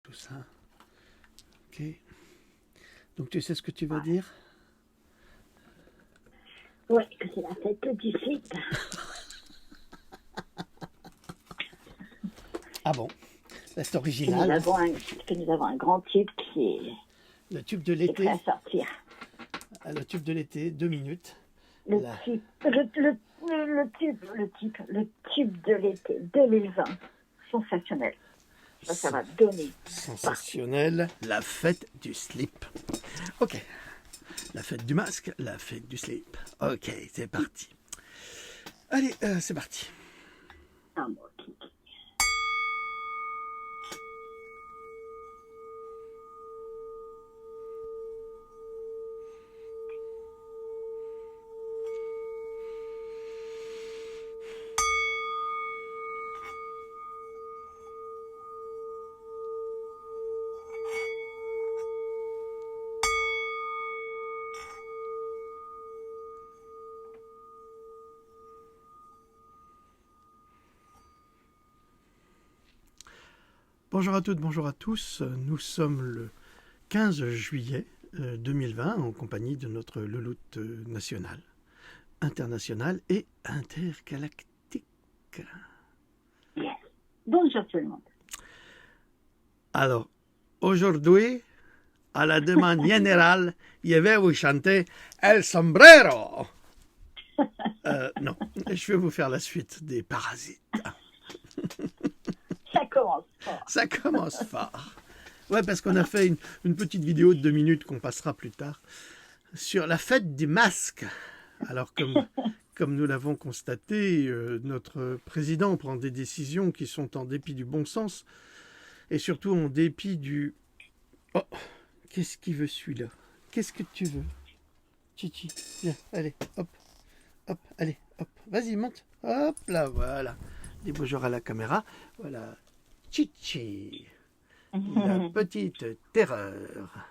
Tout ça. Ok. Donc tu sais ce que tu vas dire? Oui, que c'est la fête du slip. Ah bon? C'est Que original. que nous avons un grand tube Le tube de qui est prêt l'été. à sortir. Le tube de l'été, 2 minutes. Le Là. tube, le tube de l'été 2020. Sensationnel. Ça va donner. Sensationnel. La fête du slip. Ok. La fête du masque, la fête du slip. Ok, c'est parti. Allez, c'est parti. Un mot qui. Bonjour à toutes, bonjour à tous. Nous sommes le 15 juillet 2020 en compagnie de notre louloute nationale, internationale et intergalactique. Yes. Bonjour tout le monde. Alors, aujourd'hui, à la demande générale, je vais vous chanter El Sombrero. Non, je vais vous faire la suite des Parasites. Ça commence fort. Ça commence fort. Ouais, parce qu'on a fait une petite vidéo de 2 minutes qu'on passera plus tard sur la fête du masque. Alors, comme nous l'avons constaté, notre président prend des décisions qui sont en dépit du bon sens et surtout en dépit du... Oh, qu'est-ce qu'il veut celui-là? Qu'est-ce que tu veux? Chichi, viens, allez, hop, hop, allez, hop, vas-y, monte. Hop là, voilà. Dis bonjour à la caméra. Voilà, Chichi, la petite terreur.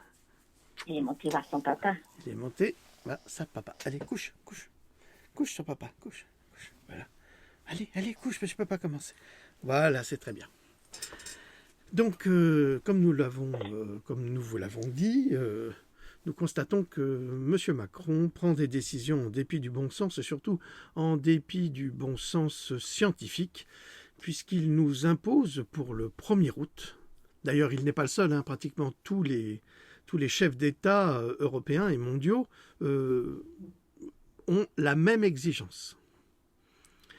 Il est monté vers son papa. Il est monté vers sa papa. Allez, couche, couche. Couche sur papa, couche, couche. Voilà. Allez, allez, couche, mais je ne peux pas commencer. Voilà, c'est très bien. Donc, comme nous vous l'avons dit, nous constatons que M. Macron prend des décisions en dépit du bon sens et surtout en dépit du bon sens scientifique, puisqu'il nous impose pour le 1er août, d'ailleurs il n'est pas le seul, hein, pratiquement tous les chefs d'État européens et mondiaux ont la même exigence.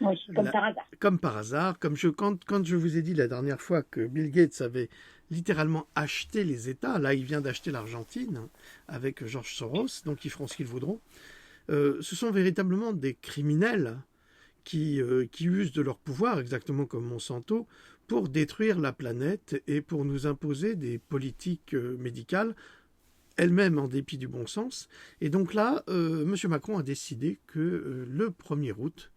Oui, comme par hasard. Comme par hasard, quand je vous ai dit la dernière fois que Bill Gates avait littéralement acheté les États, là il vient d'acheter l'Argentine hein, avec George Soros, donc ils feront ce qu'ils voudront, ce sont véritablement des criminels qui usent de leur pouvoir, exactement comme Monsanto, pour détruire la planète et pour nous imposer des politiques médicales, elles-mêmes en dépit du bon sens. Et donc là, M. Macron a décidé que le 1er août,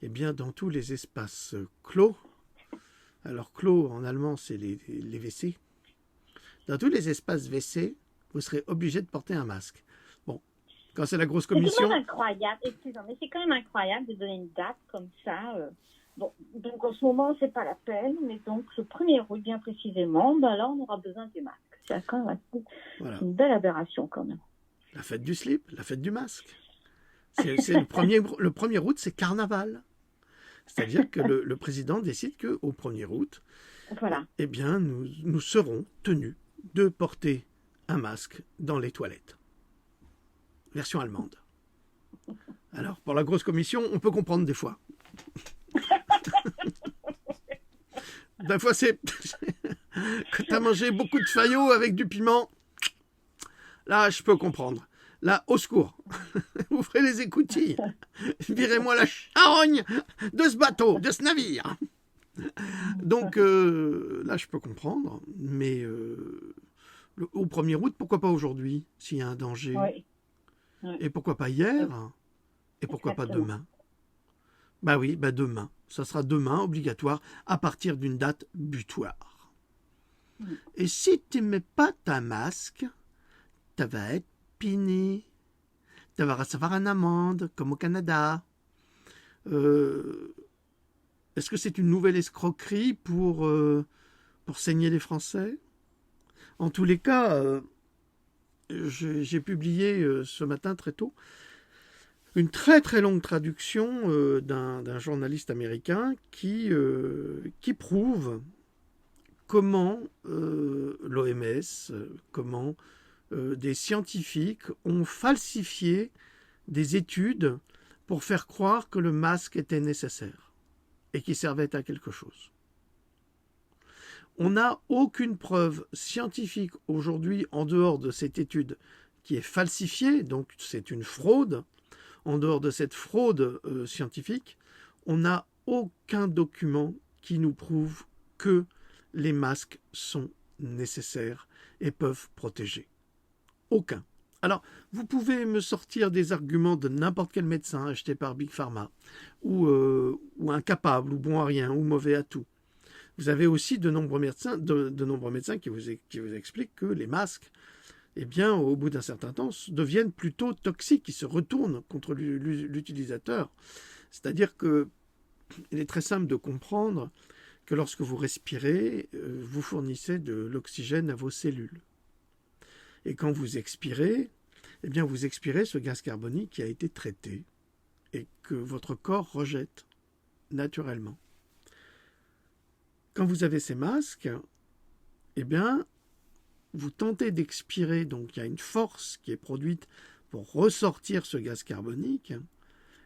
eh bien, dans tous les espaces clos, alors clos en allemand c'est les WC, dans tous les espaces WC, vous serez obligé de porter un masque. Bon, quand c'est la grosse commission... C'est quand même incroyable, excusez-moi, mais c'est quand même incroyable de donner une date comme ça. Bon, donc en ce moment, c'est pas la peine, mais donc le 1er août, bien précisément, ben là, on aura besoin du masque. C'est quand même Voilà. une belle aberration quand même. La fête du slip, la fête du masque. C'est le 1er août, c'est carnaval. C'est-à-dire que le président décide qu'au 1er août, voilà. eh bien, nous serons tenus de porter un masque dans les toilettes. Version allemande. Alors, pour la grosse commission, on peut comprendre des fois. Des fois, c'est... Quand tu as mangé beaucoup de faillots avec du piment, là, je peux comprendre. Là, au secours, ouvrez les écoutilles, virez-moi la charogne de ce bateau, de ce navire. Donc là, je peux comprendre, mais au 1er août, pourquoi pas aujourd'hui, s'il y a un danger? Oui. Oui. Et pourquoi pas hier? Et pourquoi Exactement. pas demain? Bah oui, bah demain. Ça sera demain, obligatoire, à partir d'une date butoir. Et si tu mets pas ta masque, tu vas être piné. Tu vas recevoir une amende, comme au Canada. Est-ce que c'est une nouvelle escroquerie pour saigner les Français? En tous les cas, j'ai publié ce matin très tôt une très très longue traduction d'un journaliste américain qui prouve comment l'OMS, comment des scientifiques ont falsifié des études pour faire croire que le masque était nécessaire et qu'il servait à quelque chose. On n'a aucune preuve scientifique aujourd'hui en dehors de cette étude qui est falsifiée, donc c'est une fraude. En dehors de cette fraude scientifique, on n'a aucun document qui nous prouve que les masques sont nécessaires et peuvent protéger. Aucun. Alors, vous pouvez me sortir des arguments de n'importe quel médecin acheté par Big Pharma, ou incapable, ou bon à rien, ou mauvais à tout. Vous avez aussi de nombreux médecins qui vous expliquent que les masques, eh bien, au bout d'un certain temps, deviennent plutôt toxiques, ils se retournent contre l'utilisateur. C'est-à-dire que il est très simple de comprendre que lorsque vous respirez, vous fournissez de l'oxygène à vos cellules. Et quand vous expirez, eh bien, vous expirez ce gaz carbonique qui a été traité et que votre corps rejette naturellement. Quand vous avez ces masques, eh bien, vous tentez d'expirer, donc il y a une force qui est produite pour ressortir ce gaz carbonique,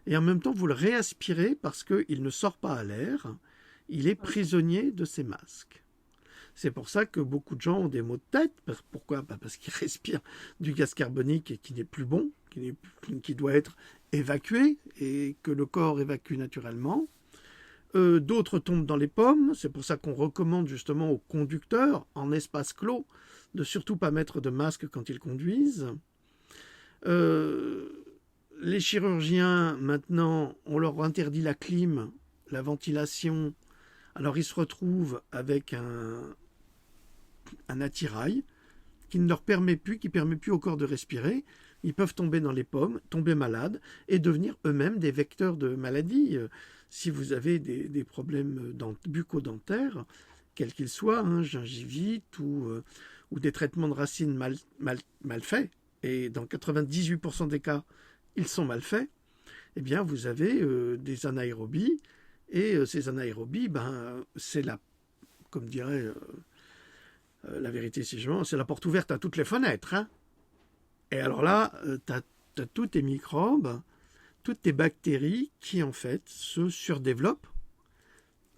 et en même temps vous le réaspirez parce qu'il ne sort pas à l'air, il est prisonnier de ces masques. C'est pour ça que beaucoup de gens ont des maux de tête. Pourquoi ? Parce qu'ils respirent du gaz carbonique qui n'est plus bon, qui doit être évacué, et que le corps évacue naturellement. D'autres tombent dans les pommes, c'est pour ça qu'on recommande justement aux conducteurs, en espace clos, de surtout pas mettre de masque quand ils conduisent. Les chirurgiens, maintenant, on leur interdit la clim, la ventilation, alors ils se retrouvent avec un attirail qui ne leur permet plus, qui permet plus au corps de respirer. Ils peuvent tomber dans les pommes, tomber malades et devenir eux-mêmes des vecteurs de maladies. Si vous avez des problèmes bucco-dentaires, quels qu'ils soient, gingivite ou des traitements de racines mal faits, et dans 98% des cas, ils sont mal faits, eh bien vous avez des anaérobies, et ces anaérobies, c'est comme dirait la vérité si je mens, c'est la porte ouverte à toutes les fenêtres. Et alors là, tu as tous tes microbes, toutes tes bactéries qui en fait se surdéveloppent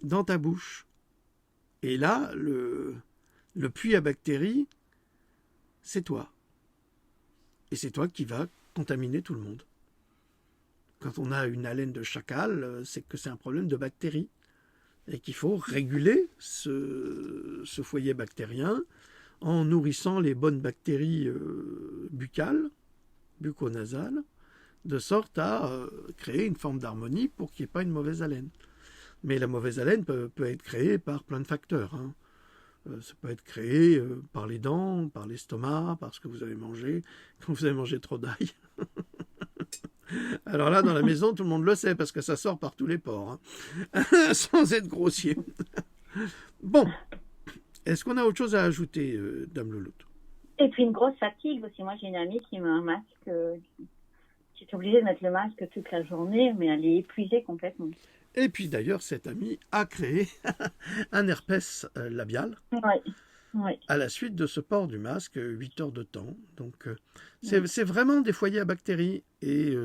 dans ta bouche. Et là, le puits à bactéries, c'est toi. Et c'est toi qui vas contaminer tout le monde. Quand on a une haleine de chacal, c'est que c'est un problème de bactéries. Et qu'il faut réguler ce foyer bactérien en nourrissant les bonnes bactéries buccales, bucco-nasales, de sorte à créer une forme d'harmonie pour qu'il n'y ait pas une mauvaise haleine. Mais la mauvaise haleine peut être créée par plein de facteurs. Ça peut être créé par les dents, par l'estomac, par ce que vous avez mangé, quand vous avez mangé trop d'ail. Alors là, dans la maison, tout le monde le sait, parce que ça sort par tous les pores, sans être grossier. Bon, est-ce qu'on a autre chose à ajouter, Dame Louloute ? Et puis une grosse fatigue aussi. Moi, j'ai une amie qui met un masque, qui est obligée de mettre le masque toute la journée, mais elle est épuisée complètement. Et puis d'ailleurs, cette amie a créé un herpès labial. Oui. À la suite de ce port du masque, 8 heures de temps. Donc, c'est vraiment des foyers à bactéries. Et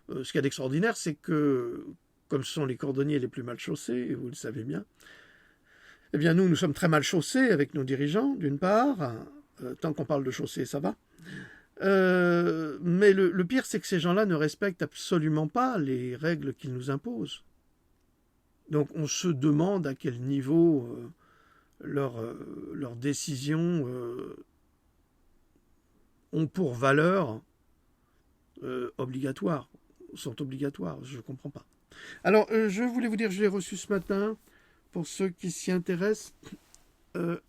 ce qu'il y a d'extraordinaire, c'est que, comme ce sont les cordonniers les plus mal chaussés, vous le savez bien, eh bien, nous sommes très mal chaussés avec nos dirigeants, d'une part. Tant qu'on parle de chaussée, ça va. Mais le pire, c'est que ces gens-là ne respectent absolument pas les règles qu'ils nous imposent. Donc, on se demande à quel niveau leurs décisions ont pour valeur obligatoire, sont obligatoires, je ne comprends pas. Alors, je voulais vous dire, je l'ai reçu ce matin, pour ceux qui s'y intéressent,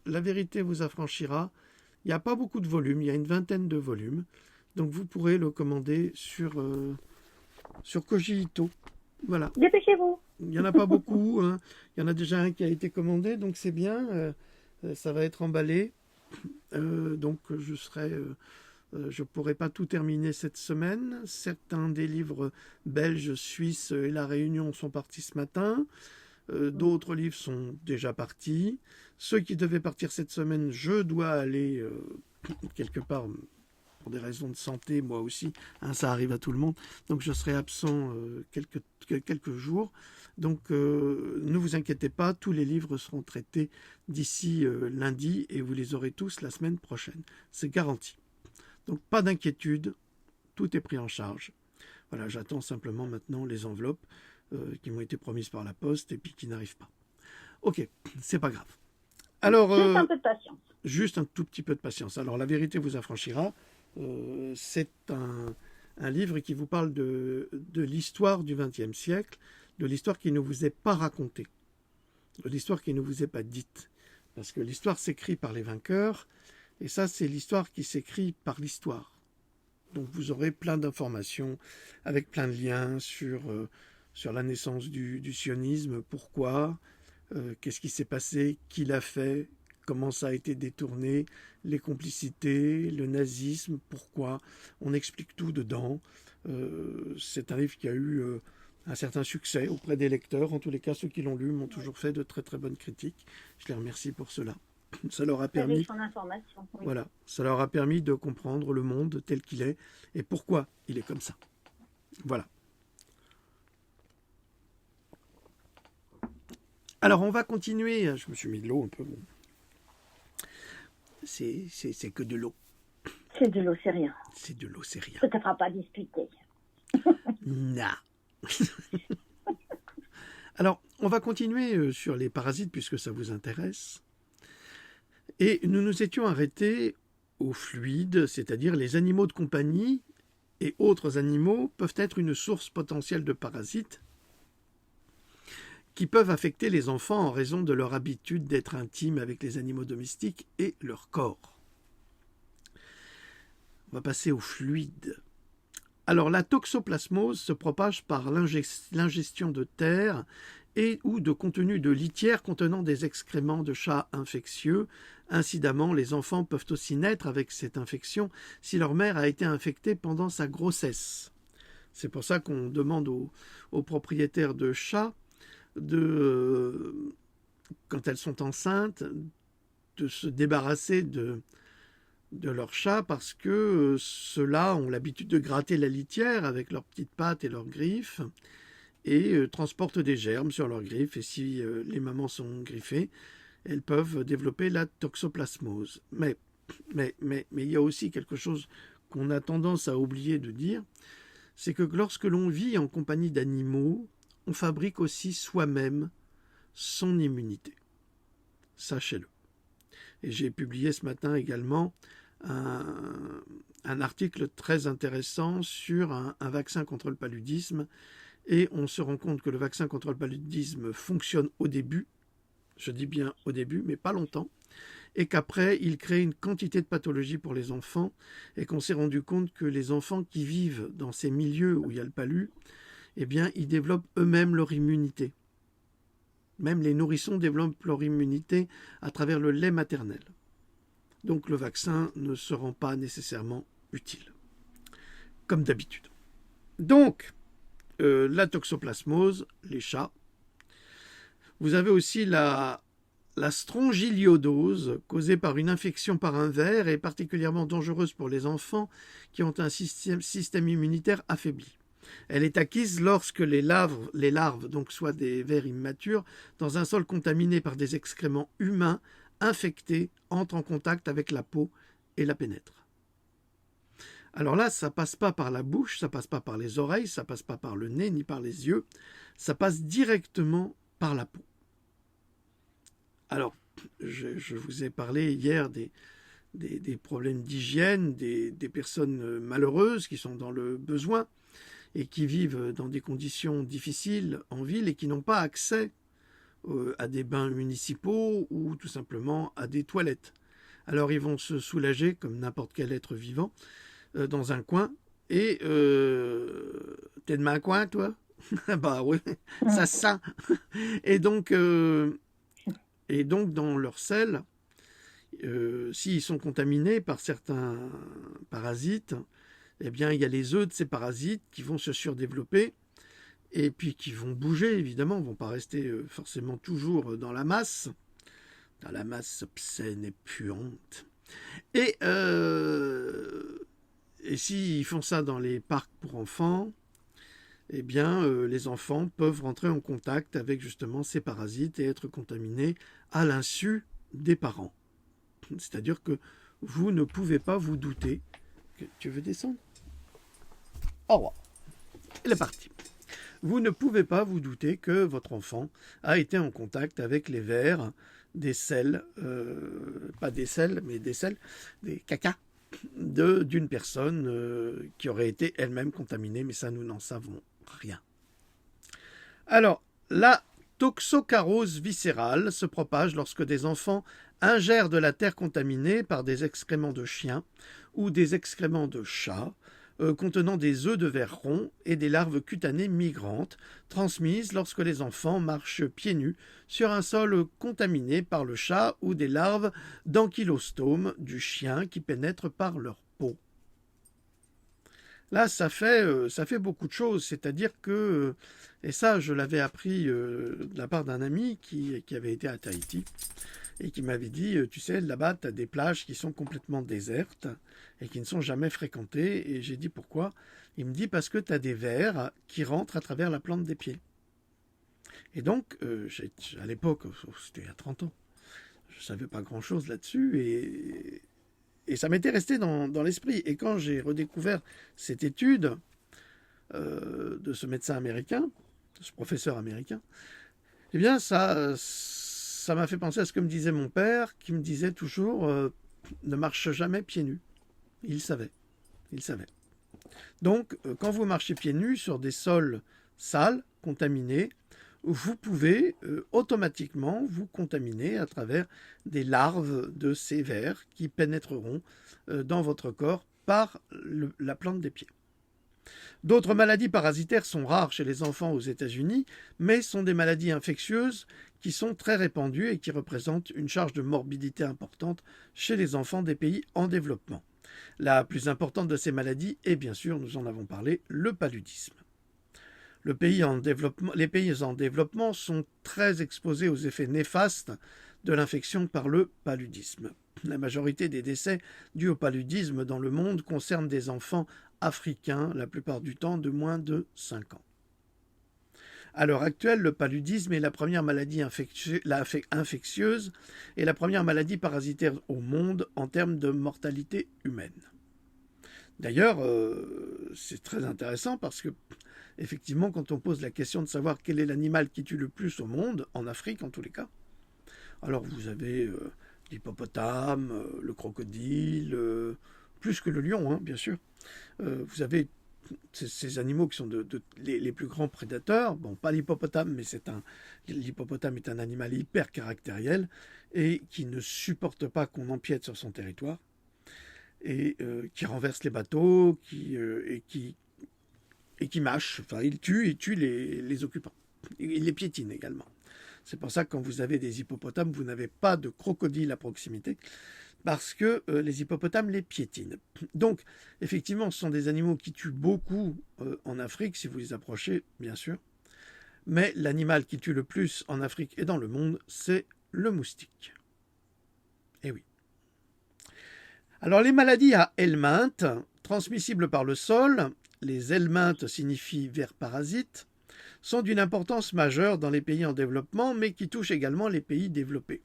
La vérité vous affranchira. Il n'y a pas beaucoup de volumes, il y a une 20aine de volumes, donc vous pourrez le commander sur Cogito. Voilà. Dépêchez-vous. Il n'y en a pas beaucoup, Il y en a déjà un qui a été commandé, donc c'est bien, ça va être emballé. donc je ne pourrai pas tout terminer cette semaine. Certains des livres belges, suisses et La Réunion sont partis ce matin. D'autres livres sont déjà partis. Ceux qui devaient partir cette semaine, je dois aller quelque part pour des raisons de santé, moi aussi. Ça arrive à tout le monde. Donc je serai absent quelques jours. Donc ne vous inquiétez pas, tous les livres seront traités d'ici lundi et vous les aurez tous la semaine prochaine. C'est garanti. Donc pas d'inquiétude, tout est pris en charge. Voilà, j'attends simplement maintenant les enveloppes qui m'ont été promises par la poste et puis qui n'arrivent pas. Ok, c'est pas grave. Alors, juste un peu de patience. Juste un tout petit peu de patience. Alors, La vérité vous affranchira. C'est un livre qui vous parle de l'histoire du XXe siècle, de l'histoire qui ne vous est pas racontée, de l'histoire qui ne vous est pas dite. Parce que l'histoire s'écrit par les vainqueurs, et ça, c'est l'histoire qui s'écrit par l'histoire. Donc, vous aurez plein d'informations, avec plein de liens sur la naissance du sionisme, pourquoi, qu'est-ce qui s'est passé, qui l'a fait, comment ça a été détourné, les complicités, le nazisme, pourquoi. On explique tout dedans. C'est un livre qui a eu un certain succès auprès des lecteurs. En tous les cas, ceux qui l'ont lu m'ont toujours fait de très très bonnes critiques. Je les remercie pour cela. Ça leur a permis, son information, oui. voilà, ça leur a permis de comprendre le monde tel qu'il est et pourquoi il est comme ça. Voilà. Alors, on va continuer. Je me suis mis de l'eau un peu. Bon. C'est que de l'eau. C'est de l'eau, c'est rien. C'est de l'eau, c'est rien. Ça ne te fera pas disputer. Non. Alors, on va continuer sur les parasites puisque ça vous intéresse. Et nous nous étions arrêtés aux fluides, c'est-à-dire les animaux de compagnie et autres animaux peuvent être une source potentielle de parasites qui peuvent affecter les enfants en raison de leur habitude d'être intimes avec les animaux domestiques et leur corps. On va passer aux fluides. Alors la toxoplasmose se propage par l'ingestion de terre et ou de contenu de litière contenant des excréments de chats infectieux. Incidemment, les enfants peuvent aussi naître avec cette infection si leur mère a été infectée pendant sa grossesse. C'est pour ça qu'on demande aux propriétaires de chats quand elles sont enceintes, de se débarrasser de leurs chats parce que ceux-là ont l'habitude de gratter la litière avec leurs petites pattes et leurs griffes et transportent des germes sur leurs griffes. Et si les mamans sont griffées, elles peuvent développer la toxoplasmose. Mais il y a aussi quelque chose qu'on a tendance à oublier de dire, c'est que lorsque l'on vit en compagnie d'animaux, on fabrique aussi soi-même son immunité. Sachez-le. Et j'ai publié ce matin également un article très intéressant sur un vaccin contre le paludisme. Et on se rend compte que le vaccin contre le paludisme fonctionne au début, je dis bien au début, mais pas longtemps, et qu'après, il crée une quantité de pathologies pour les enfants, et qu'on s'est rendu compte que les enfants qui vivent dans ces milieux où il y a le palu, eh bien, ils développent eux-mêmes leur immunité. Même les nourrissons développent leur immunité à travers le lait maternel. Donc le vaccin ne se rend pas nécessairement utile, comme d'habitude. Donc, la toxoplasmose, les chats. Vous avez aussi la strongyliodose, causée par une infection par un ver et particulièrement dangereuse pour les enfants qui ont un système immunitaire affaibli. Elle est acquise lorsque les larves, donc soit des vers immatures, dans un sol contaminé par des excréments humains infectés, entrent en contact avec la peau et la pénètrent. Alors là, ça passe pas par la bouche, ça passe pas par les oreilles, ça passe pas par le nez ni par les yeux, ça passe directement par la peau. Alors, je vous ai parlé hier des problèmes d'hygiène, des personnes malheureuses qui sont dans le besoin et qui vivent dans des conditions difficiles en ville et qui n'ont pas accès à des bains municipaux ou tout simplement à des toilettes. Alors ils vont se soulager, comme n'importe quel être vivant, dans un coin. Et t'es de ma coin, toi? Bah oui, ça se sent. Et donc dans leur selle, s'ils sont contaminés par certains parasites, eh bien, il y a les œufs de ces parasites qui vont se surdévelopper et puis qui vont bouger, évidemment, ne vont pas rester forcément toujours dans la masse obscène et puante. Et s'ils font ça dans les parcs pour enfants, eh bien, les enfants peuvent rentrer en contact avec justement ces parasites et être contaminés à l'insu des parents. C'est-à-dire que vous ne pouvez pas vous douter que... Tu veux descendre? Au revoir. Elle est partie. Vous ne pouvez pas vous douter que votre enfant a été en contact avec les vers des selles, pas des selles, mais des selles, des cacas d'une personne qui aurait été elle-même contaminée, mais ça, nous n'en savons rien. Alors, la toxocarose viscérale se propage lorsque des enfants ingèrent de la terre contaminée par des excréments de chiens ou des excréments de chats, contenant des œufs de vers ronds et des larves cutanées migrantes, transmises lorsque les enfants marchent pieds nus sur un sol contaminé par le chat ou des larves d'ankylostome du chien qui pénètrent par leur peau. Là, ça fait beaucoup de choses, c'est-à-dire que, et ça je l'avais appris de la part d'un ami qui avait été à Tahiti, et qui m'avait dit, tu sais, là-bas, tu as des plages qui sont complètement désertes et qui ne sont jamais fréquentées. Et j'ai dit, pourquoi? Il me dit, parce que tu as des vers qui rentrent à travers la plante des pieds. Et donc, à l'époque, c'était il y a 30 ans, je ne savais pas grand-chose là-dessus, et ça m'était resté dans l'esprit. Et quand j'ai redécouvert cette étude de ce médecin américain, de ce professeur américain, eh bien, ça m'a fait penser à ce que me disait mon père, qui me disait toujours ne marche jamais pieds nus. Il savait. Donc, quand vous marchez pieds nus sur des sols sales, contaminés, vous pouvez automatiquement vous contaminer à travers des larves de ces vers qui pénétreront dans votre corps par la plante des pieds. D'autres maladies parasitaires sont rares chez les enfants aux États-Unis, mais sont des maladies infectieuses qui sont très répandues et qui représentent une charge de morbidité importante chez les enfants des pays en développement. La plus importante de ces maladies est, bien sûr, nous en avons parlé, le paludisme. Les pays en développement sont très exposés aux effets néfastes de l'infection par le paludisme. La majorité des décès dus au paludisme dans le monde concernent des enfants africains, la plupart du temps de moins de 5 ans. À l'heure actuelle, le paludisme est la première maladie infectieuse et la première maladie parasitaire au monde en termes de mortalité humaine. D'ailleurs, c'est très intéressant parce que, effectivement, quand on pose la question de savoir quel est l'animal qui tue le plus au monde, en Afrique en tous les cas, alors vous avez l'hippopotame, le crocodile, plus que le lion, hein, bien sûr. Vous avez ces animaux qui sont les plus grands prédateurs. Bon, pas l'hippopotame, mais l'hippopotame est un animal hyper caractériel et qui ne supporte pas qu'on empiète sur son territoire et qui renverse les bateaux et qui mâche. Enfin, il tue les occupants. Il les piétine également. C'est pour ça que quand vous avez des hippopotames, vous n'avez pas de crocodile à proximité, parce que les hippopotames les piétinent. Donc, effectivement, ce sont des animaux qui tuent beaucoup en Afrique, si vous les approchez, bien sûr. Mais l'animal qui tue le plus en Afrique et dans le monde, c'est le moustique. Eh oui. Alors, les maladies à helminthes, transmissibles par le sol, les helminthes signifient vers parasites, sont d'une importance majeure dans les pays en développement, mais qui touchent également les pays développés.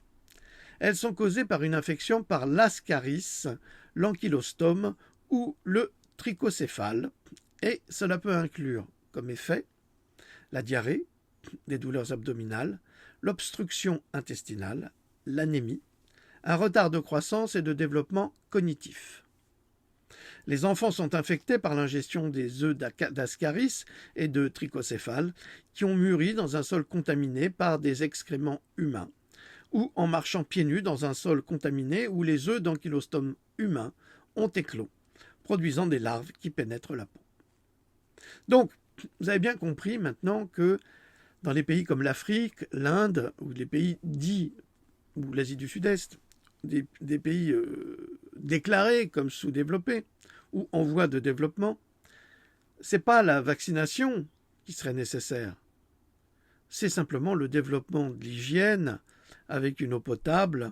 Elles sont causées par une infection par l'ascaris, l'ankylostome ou le trichocéphale, et cela peut inclure comme effet la diarrhée, des douleurs abdominales, l'obstruction intestinale, l'anémie, un retard de croissance et de développement cognitif. Les enfants sont infectés par l'ingestion des œufs d'ascaris et de trichocéphale qui ont mûri dans un sol contaminé par des excréments humains, ou en marchant pieds nus dans un sol contaminé où les œufs d'ankylostome humains ont éclos, produisant des larves qui pénètrent la peau. Donc, vous avez bien compris maintenant que dans les pays comme l'Afrique, l'Inde, ou les pays dits, ou l'Asie du Sud-Est, des pays déclarés comme sous-développés ou en voie de développement, c'est pas la vaccination qui serait nécessaire. C'est simplement le développement de l'hygiène avec une eau potable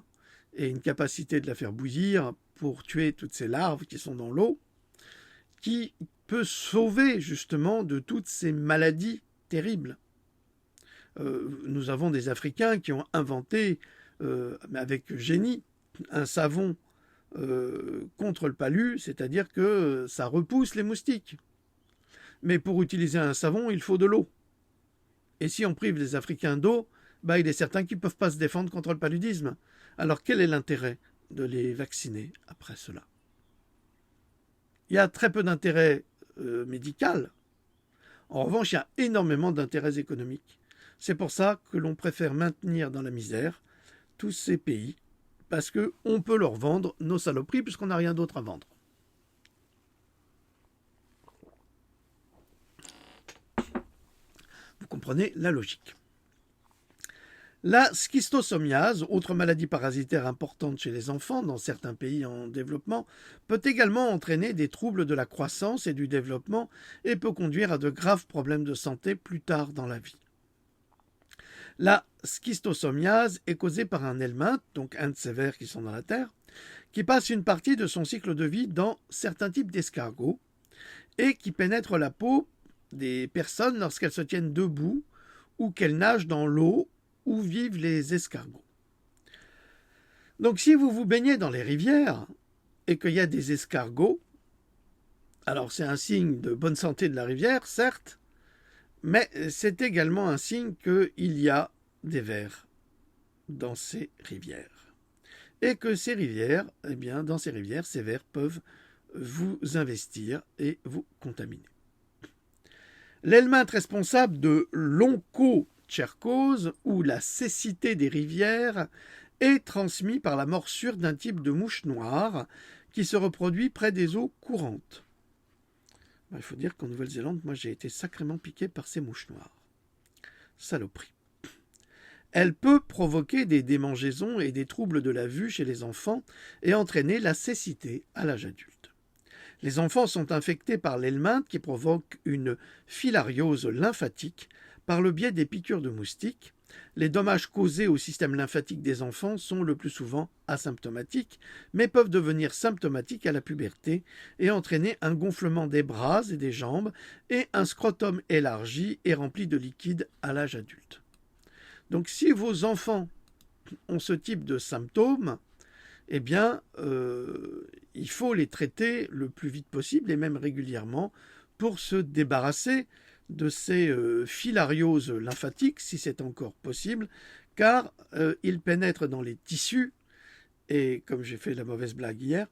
et une capacité de la faire bouillir pour tuer toutes ces larves qui sont dans l'eau, qui peut sauver justement de toutes ces maladies terribles. Nous avons des Africains qui ont inventé, avec génie, un savon contre le palu, c'est-à-dire que ça repousse les moustiques. Mais pour utiliser un savon, il faut de l'eau. Et si on prive les Africains d'eau, il est certain qu'ils ne peuvent pas se défendre contre le paludisme. Alors quel est l'intérêt de les vacciner après cela? Il y a très peu d'intérêt médical. En revanche, il y a énormément d'intérêts économiques. C'est pour ça que l'on préfère maintenir dans la misère tous ces pays, parce qu'on peut leur vendre nos saloperies puisqu'on n'a rien d'autre à vendre. Vous comprenez la logique. La schistosomiase, autre maladie parasitaire importante chez les enfants dans certains pays en développement, peut également entraîner des troubles de la croissance et du développement et peut conduire à de graves problèmes de santé plus tard dans la vie. La schistosomiase est causée par un helminthe, donc un de ces vers qui sont dans la terre, qui passe une partie de son cycle de vie dans certains types d'escargots et qui pénètre la peau des personnes lorsqu'elles se tiennent debout ou qu'elles nagent dans l'eau où vivent les escargots. Donc si vous vous baignez dans les rivières et qu'il y a des escargots, alors c'est un signe de bonne santé de la rivière, certes, mais c'est également un signe qu'il y a des vers dans ces rivières. Et que ces rivières, dans ces rivières, ces vers peuvent vous investir et vous contaminer. L'helminthe responsable de l'onchocercose ou la cécité des rivières est transmis par la morsure d'un type de mouche noire qui se reproduit près des eaux courantes. Il faut dire qu'en Nouvelle-Zélande, moi j'ai été sacrément piqué par ces mouches noires. Saloperie. Elle peut provoquer des démangeaisons et des troubles de la vue chez les enfants et entraîner la cécité à l'âge adulte. Les enfants sont infectés par l'helminthe qui provoque une filariose lymphatique par le biais des piqûres de moustiques. Les dommages causés au système lymphatique des enfants sont le plus souvent asymptomatiques, mais peuvent devenir symptomatiques à la puberté et entraîner un gonflement des bras et des jambes et un scrotum élargi et rempli de liquide à l'âge adulte. Donc si vos enfants ont ce type de symptômes, il faut les traiter le plus vite possible et même régulièrement pour se débarrasser de ces filarioses lymphatiques, si c'est encore possible, car ils pénètrent dans les tissus, et comme j'ai fait la mauvaise blague hier,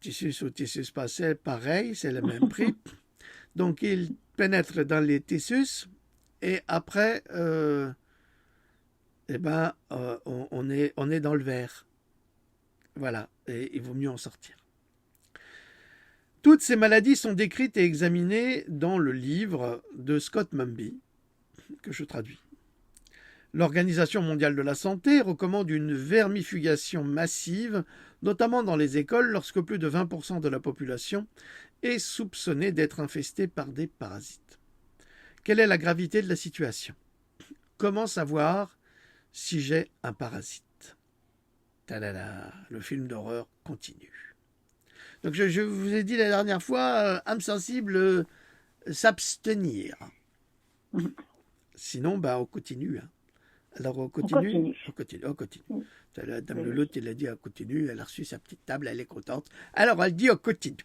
tissus ou tissus passés, pareil, c'est le même prix. Donc ils pénètrent dans les tissus, et après, on est dans le verre. Voilà, et il vaut mieux en sortir. Toutes ces maladies sont décrites et examinées dans le livre de Scott Mumby, que je traduis. L'Organisation mondiale de la santé recommande une vermifugation massive, notamment dans les écoles, lorsque plus de 20% de la population est soupçonnée d'être infestée par des parasites. Quelle est la gravité de la situation? Comment savoir si j'ai un parasite? Tadada, le film d'horreur continue. Donc je vous ai dit la dernière fois, âme sensible, s'abstenir. Sinon, on continue. Hein. Alors on continue. On continue. La dame Lolotte, elle a dit on continue, elle a reçu sa petite table, elle est contente. Alors elle dit on continue.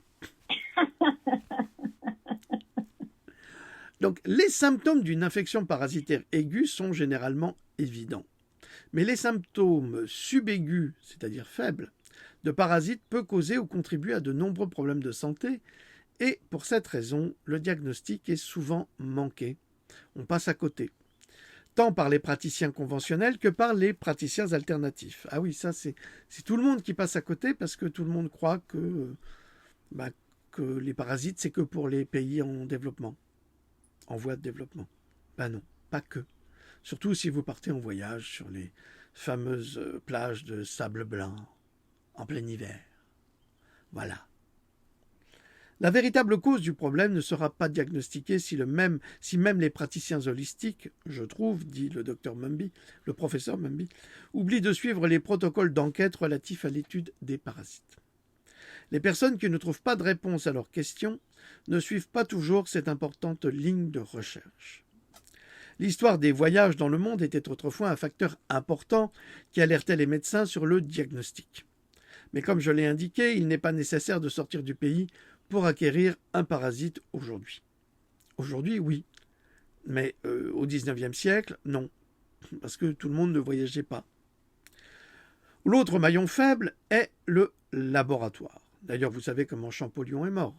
Donc les symptômes d'une infection parasitaire aiguë sont généralement évidents. Mais les symptômes subaigus, c'est-à-dire faibles, de parasites peut causer ou contribuer à de nombreux problèmes de santé et pour cette raison, le diagnostic est souvent manqué. On passe à côté, tant par les praticiens conventionnels que par les praticiens alternatifs. Ah oui, ça c'est tout le monde qui passe à côté parce que tout le monde croit que les parasites c'est que pour les pays en développement, en voie de développement. Non, pas que. Surtout si vous partez en voyage fameuse plage de sable blanc en plein hiver. Voilà. La véritable cause du problème ne sera pas diagnostiquée si même les praticiens holistiques, je trouve, dit le docteur Mumby, le professeur Mumby, oublient de suivre les protocoles d'enquête relatifs à l'étude des parasites. Les personnes qui ne trouvent pas de réponse à leurs questions ne suivent pas toujours cette importante ligne de recherche. L'histoire des voyages dans le monde était autrefois un facteur important qui alertait les médecins sur le diagnostic. Mais comme je l'ai indiqué, il n'est pas nécessaire de sortir du pays pour acquérir un parasite aujourd'hui. Aujourd'hui, oui. Mais au XIXe siècle, non. Parce que tout le monde ne voyageait pas. L'autre maillon faible est le laboratoire. D'ailleurs, vous savez comment Champollion est mort.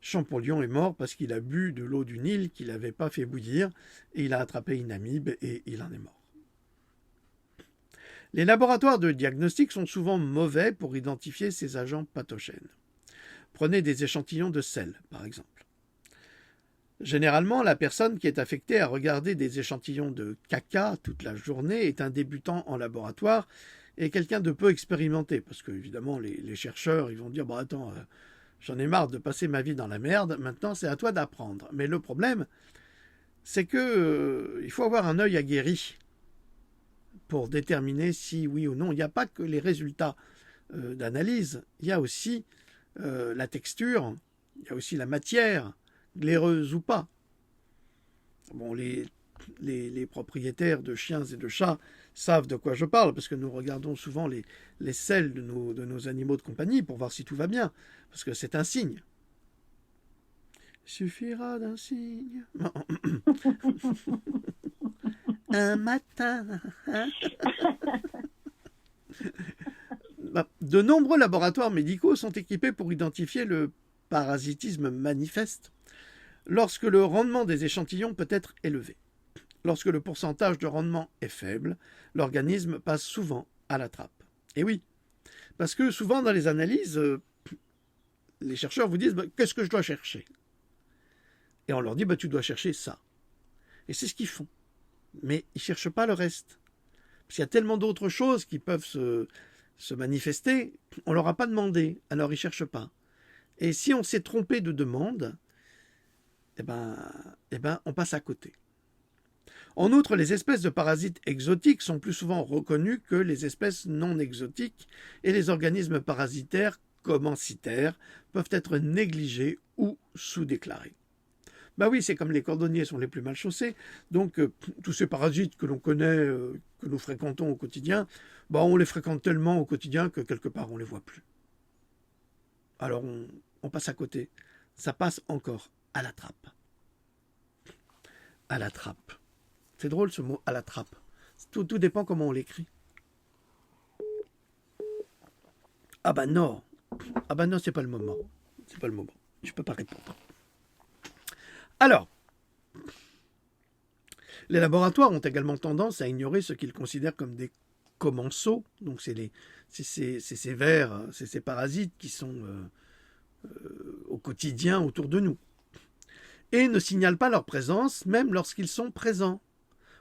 Champollion est mort parce qu'il a bu de l'eau du Nil qu'il n'avait pas fait bouillir et il a attrapé une amibe et il en est mort. Les laboratoires de diagnostic sont souvent mauvais pour identifier ces agents pathogènes. Prenez des échantillons de sel, par exemple. Généralement, la personne qui est affectée à regarder des échantillons de caca toute la journée est un débutant en laboratoire et quelqu'un de peu expérimenté. Parce que, évidemment, les chercheurs ils vont dire « Attends, j'en ai marre de passer ma vie dans la merde, maintenant c'est à toi d'apprendre. » Mais le problème, c'est que il faut avoir un œil aguerri pour déterminer si oui ou non. Il n'y a pas que les résultats d'analyse, il y a aussi la texture, il y a aussi la matière, glaireuse ou pas. Bon, les propriétaires de chiens et de chats savent de quoi je parle, parce que nous regardons souvent les selles de nos animaux de compagnie pour voir si tout va bien, parce que c'est un signe. Il suffira d'un signe. Un matin. De nombreux laboratoires médicaux sont équipés pour identifier le parasitisme manifeste lorsque le rendement des échantillons peut être élevé. Lorsque le pourcentage de rendement est faible, l'organisme passe souvent à la trappe. Et oui, parce que souvent dans les analyses, les chercheurs vous disent « Qu'est-ce que je dois chercher ?» Et on leur dit « Tu dois chercher ça. » Et c'est ce qu'ils font. Mais ils ne cherchent pas le reste. Parce qu'il y a tellement d'autres choses qui peuvent se manifester, on ne leur a pas demandé, alors ils ne cherchent pas. Et si on s'est trompé de demande, eh ben, on passe à côté. En outre, les espèces de parasites exotiques sont plus souvent reconnues que les espèces non exotiques et les organismes parasitaires commensitaires peuvent être négligés ou sous-déclarés. Ben oui, c'est comme les cordonniers sont les plus mal chaussés, donc tous ces parasites que l'on connaît, que nous fréquentons au quotidien, on les fréquente tellement au quotidien que quelque part on ne les voit plus. Alors on passe à côté. Ça passe encore à la trappe. À la trappe. C'est drôle ce mot, à la trappe. Tout dépend comment on l'écrit. Ah ben non, c'est pas le moment. C'est pas le moment. Je peux pas répondre. Alors, les laboratoires ont également tendance à ignorer ce qu'ils considèrent comme des commensaux. Donc c'est ces vers, c'est ces parasites qui sont au quotidien autour de nous. Et ne signalent pas leur présence, même lorsqu'ils sont présents,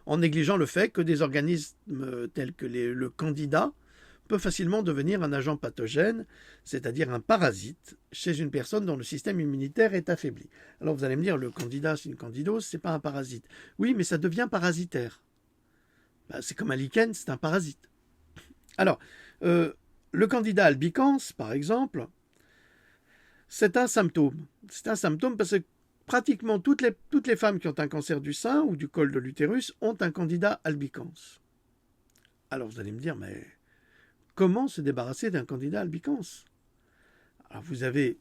en négligeant le fait que des organismes tels que le candida peuvent facilement devenir un agent pathogène, c'est-à-dire un parasite, chez une personne dont le système immunitaire est affaibli. Alors vous allez me dire, le candida, c'est une candidose, c'est pas un parasite. Oui, mais ça devient parasitaire. C'est comme un lichen, c'est un parasite. Alors, le candida albicans, par exemple, c'est un symptôme. C'est un symptôme parce que pratiquement toutes les femmes qui ont un cancer du sein ou du col de l'utérus ont un candida albicans. Alors vous allez me dire, mais comment se débarrasser d'un candida albicans? Alors vous avez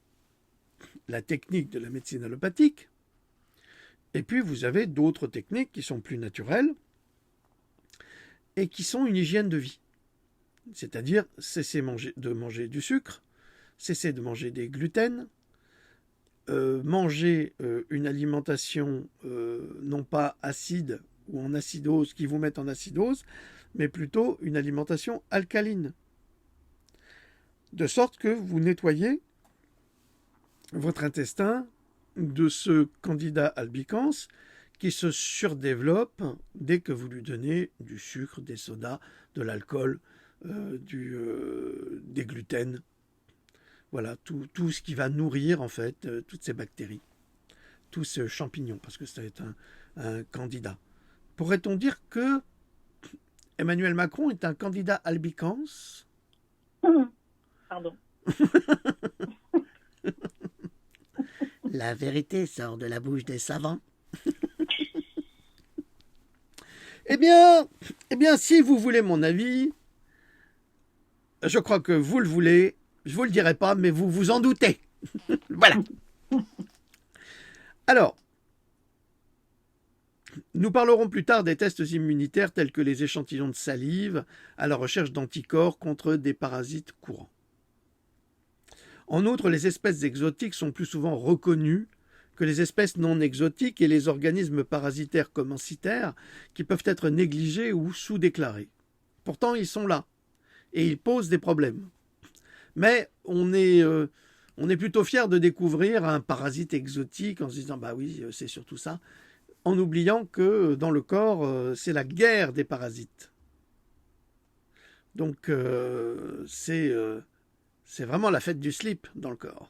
la technique de la médecine allopathique, et puis vous avez d'autres techniques qui sont plus naturelles et qui sont une hygiène de vie. C'est-à-dire cesser de manger du sucre, cesser de manger des gluten, manger une alimentation non pas acide ou en acidose, qui vous met en acidose, mais plutôt une alimentation alcaline. De sorte que vous nettoyez votre intestin de ce candida albicans qui se surdéveloppe dès que vous lui donnez du sucre, des sodas, de l'alcool, des gluten. Voilà, tout ce qui va nourrir en fait toutes ces bactéries, tous ces champignons, parce que c'est un candidat. Pourrait-on dire que Emmanuel Macron est un candidat albicans? Pardon. La vérité sort de la bouche des savants. Eh bien, si vous voulez mon avis, je crois que vous le voulez, je vous le dirai pas, mais vous vous en doutez. Voilà. Alors, nous parlerons plus tard des tests immunitaires tels que les échantillons de salive à la recherche d'anticorps contre des parasites courants. En outre, les espèces exotiques sont plus souvent reconnues que les espèces non exotiques et les organismes parasitaires commensitaires qui peuvent être négligés ou sous-déclarés. Pourtant, ils sont là et ils posent des problèmes. Mais on est plutôt fier de découvrir un parasite exotique en se disant « bah oui, c'est surtout ça », en oubliant que dans le corps, c'est la guerre des parasites. Donc, c'est vraiment la fête du slip dans le corps.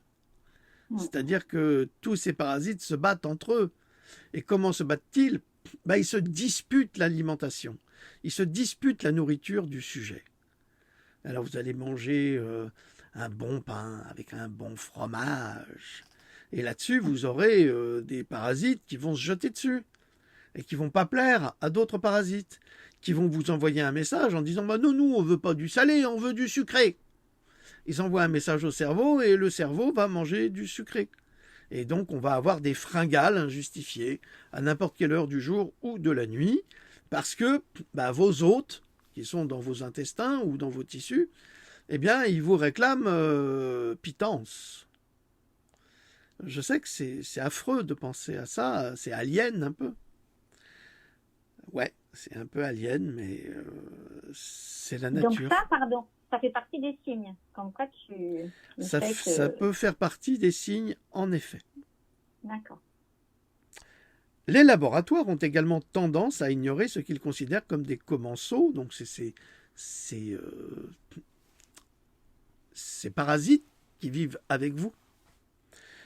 C'est-à-dire que tous ces parasites se battent entre eux. Et comment se battent-ils? Ils se disputent l'alimentation. Ils se disputent la nourriture du sujet. Alors vous allez manger un bon pain avec un bon fromage. Et là-dessus, vous aurez des parasites qui vont se jeter dessus. Et qui ne vont pas plaire à d'autres parasites. Qui vont vous envoyer un message en disant « non, nous, on ne veut pas du salé, on veut du sucré ». Ils envoient un message au cerveau et le cerveau va manger du sucré. Et donc, on va avoir des fringales injustifiées à n'importe quelle heure du jour ou de la nuit parce que vos hôtes, qui sont dans vos intestins ou dans vos tissus, eh bien, ils vous réclament pitance. Je sais que c'est affreux de penser à ça, c'est alien un peu. Ouais, c'est un peu alien, mais c'est la nature. Donc ça, pardon, ça fait partie des signes. Comme quoi ça peut faire partie des signes, en effet. D'accord. Les laboratoires ont également tendance à ignorer ce qu'ils considèrent comme des commensaux, donc c'est ces parasites qui vivent avec vous,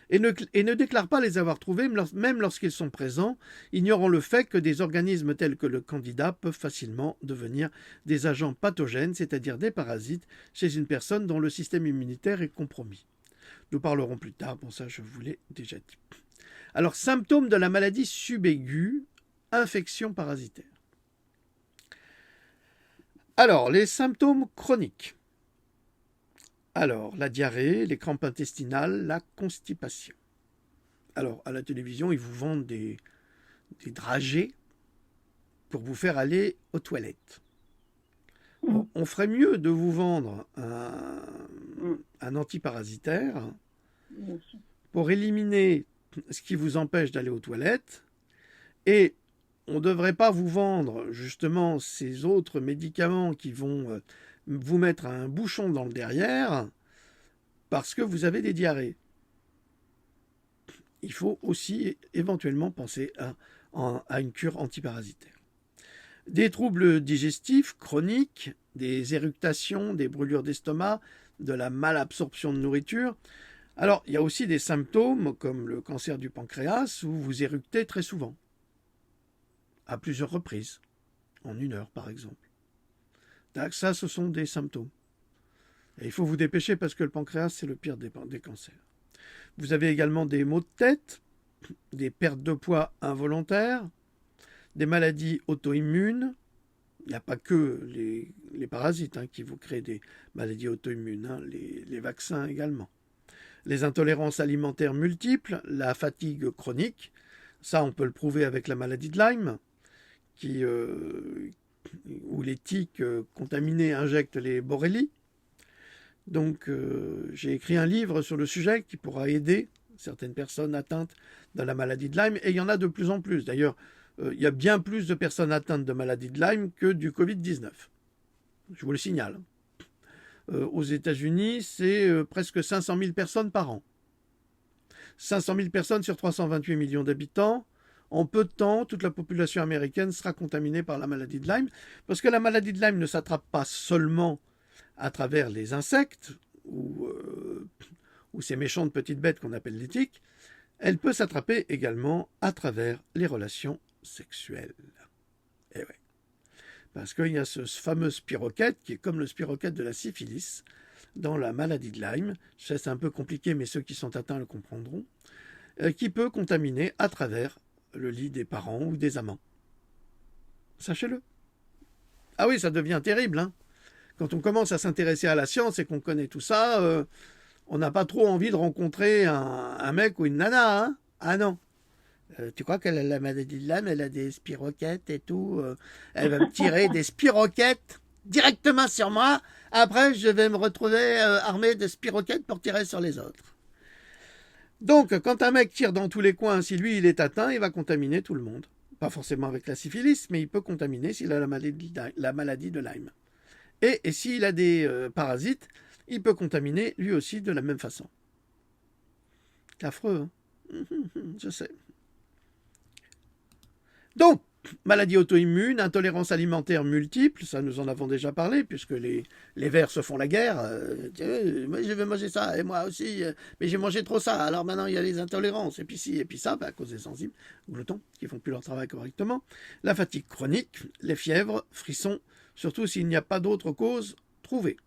et ne déclarent pas les avoir trouvés, même lorsqu'ils sont présents, ignorant le fait que des organismes tels que le candida peuvent facilement devenir des agents pathogènes, c'est-à-dire des parasites, chez une personne dont le système immunitaire est compromis. Nous parlerons plus tard, bon ça je vous l'ai déjà dit. Alors, symptômes de la maladie subaiguë, infection parasitaire. Alors, les symptômes chroniques. Alors, la diarrhée, les crampes intestinales, la constipation. Alors, à la télévision, ils vous vendent des dragées pour vous faire aller aux toilettes. On ferait mieux de vous vendre un antiparasitaire pour éliminer ce qui vous empêche d'aller aux toilettes, et on ne devrait pas vous vendre justement ces autres médicaments qui vont vous mettre un bouchon dans le derrière parce que vous avez des diarrhées. Il faut aussi éventuellement penser à une cure antiparasitaire. Des troubles digestifs chroniques, des éructations, des brûlures d'estomac, de la malabsorption de nourriture. Alors, il y a aussi des symptômes comme le cancer du pancréas où vous éructez très souvent, à plusieurs reprises, en 1 heure par exemple. Ça, ce sont des symptômes. Et il faut vous dépêcher parce que le pancréas, c'est le pire des cancers. Vous avez également des maux de tête, des pertes de poids involontaires, des maladies auto-immunes. Il n'y a pas que les parasites qui vous créent des maladies auto-immunes, les vaccins également. Les intolérances alimentaires multiples, la fatigue chronique, ça on peut le prouver avec la maladie de Lyme, où les tiques contaminées injectent les borrélies. Donc j'ai écrit un livre sur le sujet qui pourra aider certaines personnes atteintes de la maladie de Lyme, et il y en a de plus en plus. D'ailleurs, il y a bien plus de personnes atteintes de maladie de Lyme que du Covid-19. Je vous le signale. Aux États-Unis, c'est presque 500 000 personnes par an. 500 000 personnes sur 328 millions d'habitants. en peu de temps, toute la population américaine sera contaminée par la maladie de Lyme, parce que la maladie de Lyme ne s'attrape pas seulement à travers les insectes ou ces méchantes petites bêtes qu'on appelle les tiques, elle peut s'attraper également à travers les relations sexuelles. Et ouais. Parce qu'il y a ce fameux spirochète qui est comme le spirochète de la syphilis dans la maladie de Lyme. Je sais, c'est un peu compliqué, mais ceux qui sont atteints le comprendront. Qui peut contaminer à travers le lit des parents ou des amants. Sachez-le. Ah oui, ça devient terrible, hein. Quand on commence à s'intéresser à la science et qu'on connaît tout ça, on n'a pas trop envie de rencontrer un mec ou une nana, hein. Ah non. Tu crois qu'elle a la maladie de Lyme, elle a des spirochètes et tout. Elle va me tirer des spirochètes directement sur moi. Après, je vais me retrouver armé de spirochètes pour tirer sur les autres. Donc, quand un mec tire dans tous les coins, si lui, il est atteint, il va contaminer tout le monde. Pas forcément avec la syphilis, mais il peut contaminer s'il a la maladie de Lyme. Et s'il a des parasites, il peut contaminer lui aussi de la même façon. C'est affreux, hein. Je sais. Donc, maladie auto-immune, intolérance alimentaire multiple, ça nous en avons déjà parlé, puisque les vers se font la guerre. Moi, je vais manger ça, et moi aussi, mais j'ai mangé trop ça, alors maintenant il y a les intolérances, et puis ci, et puis ça, à cause des enzymes, gloutons, qui ne font plus leur travail correctement. La fatigue chronique, les fièvres, frissons, surtout s'il n'y a pas d'autre cause trouvée.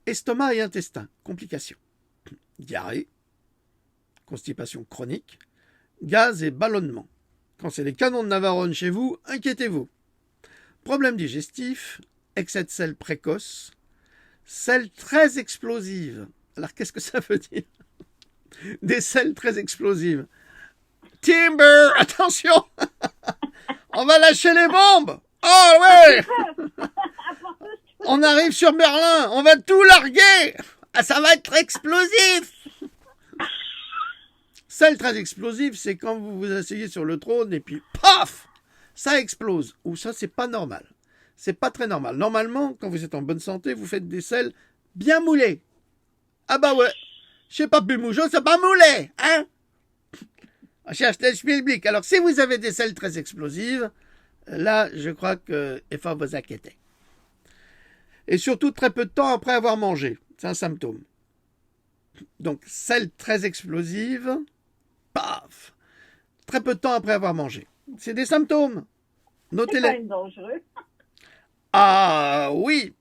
Estomac et intestin, complications. Diarrhée, constipation chronique, gaz et ballonnement. Quand c'est les canons de Navarone chez vous, inquiétez-vous. Problème digestif, excès de sel précoce, sel très explosive. Alors qu'est-ce que ça veut dire? Des sels très explosives. Timber, attention. On va lâcher les bombes. Oh ouais. On arrive sur Berlin, on va tout larguer. Ah, ça va être explosif. Sel très explosif, c'est quand vous vous asseyez sur le trône et puis paf, ça explose. Ou ça, c'est pas normal. C'est pas très normal. Normalement, quand vous êtes en bonne santé, vous faites des sels bien moulés. Ah bah ouais, je sais pas plus mougeot, c'est pas moulé, hein. On cherche des schmilblick. Alors si vous avez des sels très explosives, là, je crois qu'il faut vous inquiéter. Et surtout très peu de temps après avoir mangé. C'est un symptôme. Donc, sel très explosive, paf, très peu de temps après avoir mangé. C'est des symptômes. Notez-les. C'est quand même dangereux. Ah oui.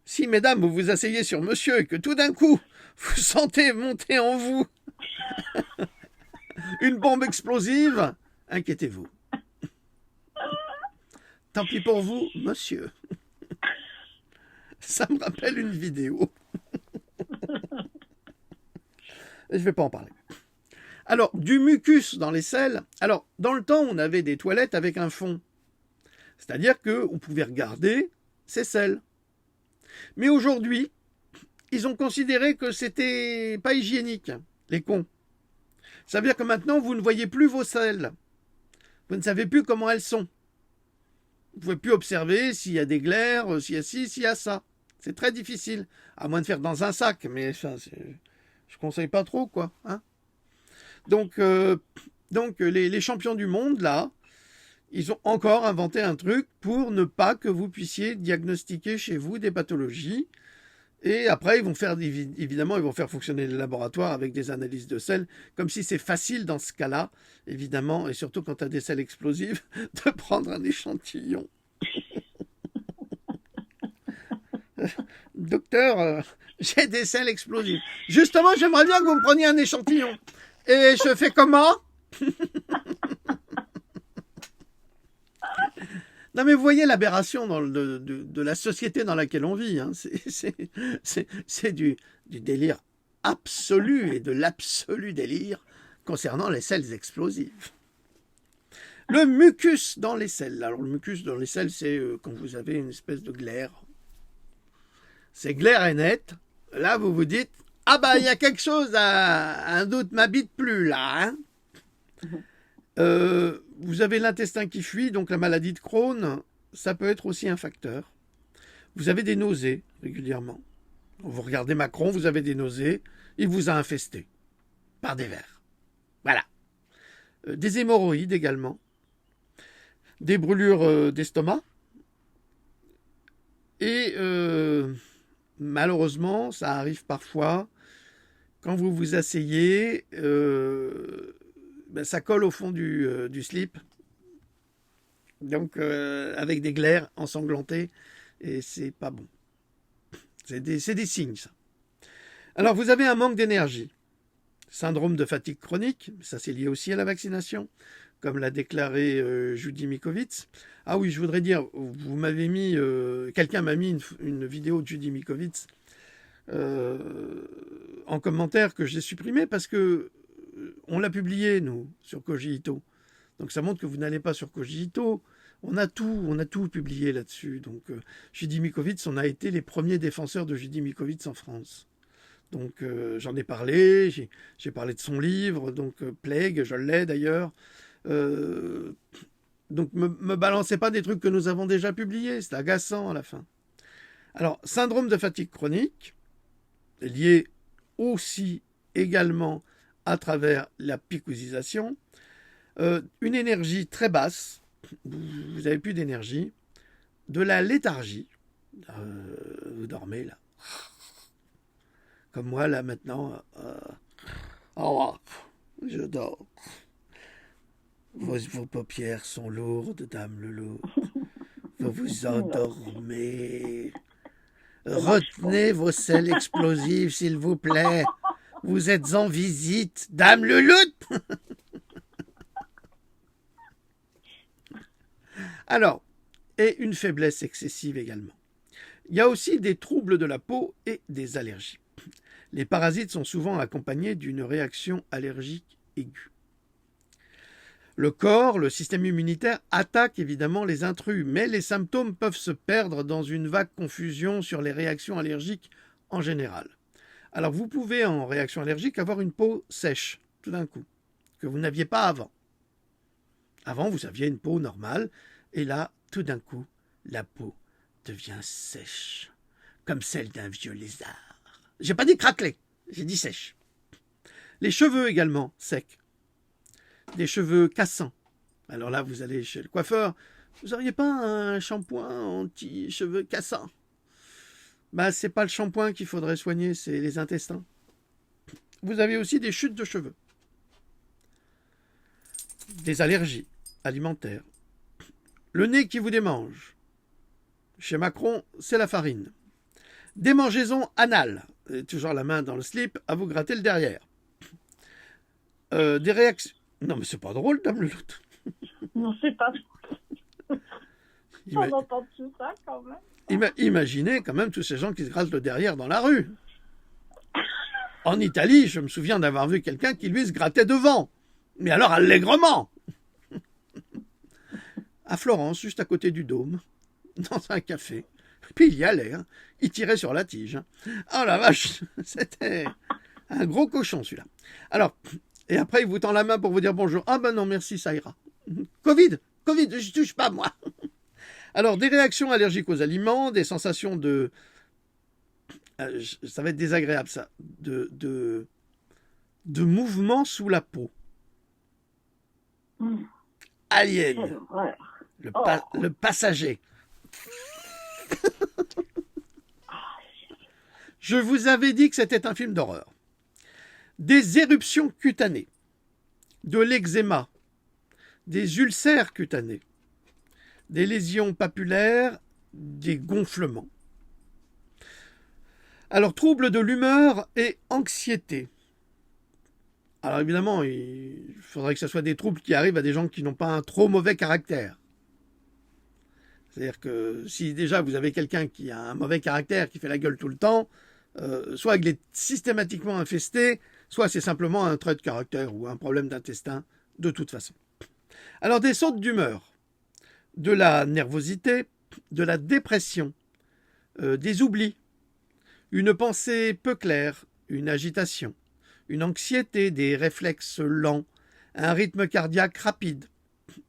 Si, mesdames, vous vous asseyez sur monsieur et que tout d'un coup, vous sentez monter en vous une bombe explosive, inquiétez-vous. Tant pis pour vous, monsieur. Ça me rappelle une vidéo. Je ne vais pas en parler. Alors, du mucus dans les selles. Alors, dans le temps, on avait des toilettes avec un fond. C'est-à-dire qu'on pouvait regarder ces selles. Mais aujourd'hui, ils ont considéré que c'était pas hygiénique, les cons. Ça veut dire que maintenant, vous ne voyez plus vos selles. Vous ne savez plus comment elles sont. Vous ne pouvez plus observer s'il y a des glaires, s'il y a ci, s'il y a ça. C'est très difficile. À moins de faire dans un sac, mais ça, je conseille pas trop, quoi. Hein. Donc les champions du monde, là, ils ont encore inventé un truc pour ne pas que vous puissiez diagnostiquer chez vous des pathologies. Et après, ils vont faire fonctionner les laboratoires avec des analyses de sel, comme si c'est facile dans ce cas-là, évidemment, et surtout quand tu as des sels explosifs, de prendre un échantillon. Docteur, j'ai des sels explosifs. Justement, j'aimerais bien que vous me preniez un échantillon. Et je fais comment? Non mais vous voyez l'aberration de la société dans laquelle on vit. Hein. C'est du délire absolu et de l'absolu délire concernant les sels explosifs. Le mucus dans les selles. Alors le mucus dans les selles, c'est quand vous avez une espèce de glaire. C'est clair et net. Là, vous vous dites, ah bah il y a quelque chose, un doute m'habite plus là. Hein. Vous avez l'intestin qui fuit, donc la maladie de Crohn, ça peut être aussi un facteur. Vous avez des nausées régulièrement. Vous regardez Macron, vous avez des nausées, il vous a infesté. par des vers. Voilà. Des hémorroïdes également. Des brûlures d'estomac. Et malheureusement, ça arrive parfois, quand vous vous asseyez, ça colle au fond du slip. Donc, avec des glaires ensanglantées, et c'est pas bon. C'est des signes, ça. Alors, vous avez un manque d'énergie. Syndrome de fatigue chronique, ça c'est lié aussi à la vaccination, comme l'a déclaré Judy Mikovits. Ah oui, je voudrais dire, vous m'avez mis, quelqu'un m'a mis une vidéo de Judy Mikovits en commentaire que j'ai supprimée parce que on l'a publié, nous, sur Cogito. Donc ça montre que vous n'allez pas sur Cogito. On a tout publié là-dessus. Donc Judy Mikovits, on a été les premiers défenseurs de Judy Mikovits en France. Donc j'en ai parlé, j'ai parlé de son livre, donc Plague, je l'ai d'ailleurs. Donc me balancez pas des trucs que nous avons déjà publiés, c'est agaçant à la fin. Alors, syndrome de fatigue chronique, lié aussi également à travers la picousisation, une énergie très basse, vous n'avez plus d'énergie, de la léthargie, vous dormez là, comme moi là maintenant, je dors. Vos paupières sont lourdes, dame Loulou. Vous vous endormez. Retenez vos selles explosives, s'il vous plaît. Vous êtes en visite, dame Loulou. Alors, et une faiblesse excessive également. Il y a aussi des troubles de la peau et des allergies. Les parasites sont souvent accompagnés d'une réaction allergique aiguë. Le corps, le système immunitaire attaque évidemment les intrus, mais les symptômes peuvent se perdre dans une vague confusion sur les réactions allergiques en général. Alors vous pouvez en réaction allergique avoir une peau sèche, tout d'un coup, que vous n'aviez pas avant. Avant, vous aviez une peau normale, et là, tout d'un coup, la peau devient sèche, comme celle d'un vieux lézard. J'ai pas dit craquelé, j'ai dit sèche. Les cheveux également, secs. Des cheveux cassants. Alors là, vous allez chez le coiffeur, vous n'auriez pas un shampoing anti-cheveux cassants? C'est pas le shampoing qu'il faudrait soigner, c'est les intestins. Vous avez aussi des chutes de cheveux. Des allergies alimentaires. Le nez qui vous démange. Chez Macron, c'est la farine. Démangeaisons anales. Toujours la main dans le slip, à vous gratter le derrière. Des réactions... Non, mais c'est pas drôle, dame Louloute. Non, c'est pas drôle. On entend tout ça, quand même. Imaginez quand même tous ces gens qui se grattent le derrière dans la rue. En Italie, je me souviens d'avoir vu quelqu'un qui, lui, se grattait devant. Mais alors allègrement. À Florence, juste à côté du Dôme, dans un café. Puis il y allait, hein. Il tirait sur la tige. Hein. Oh la vache, c'était un gros cochon celui-là. Alors, et après il vous tend la main pour vous dire bonjour. Ah ben non, merci, ça ira. Covid, je touche pas moi. Alors, des réactions allergiques aux aliments, des sensations de... ça va être désagréable ça. De mouvement sous la peau. Alien. Le passager. Je vous avais dit que c'était un film d'horreur. Des éruptions cutanées, de l'eczéma, des ulcères cutanés, des lésions papulaires, des gonflements. Alors, troubles de l'humeur et anxiété. Alors évidemment, il faudrait que ce soit des troubles qui arrivent à des gens qui n'ont pas un trop mauvais caractère. C'est-à-dire que si déjà vous avez quelqu'un qui a un mauvais caractère, qui fait la gueule tout le temps, soit il est systématiquement infesté, soit c'est simplement un trait de caractère ou un problème d'intestin, de toute façon. Alors des sautes d'humeur, de la nervosité, de la dépression, des oublis, une pensée peu claire, une agitation, une anxiété, des réflexes lents, un rythme cardiaque rapide,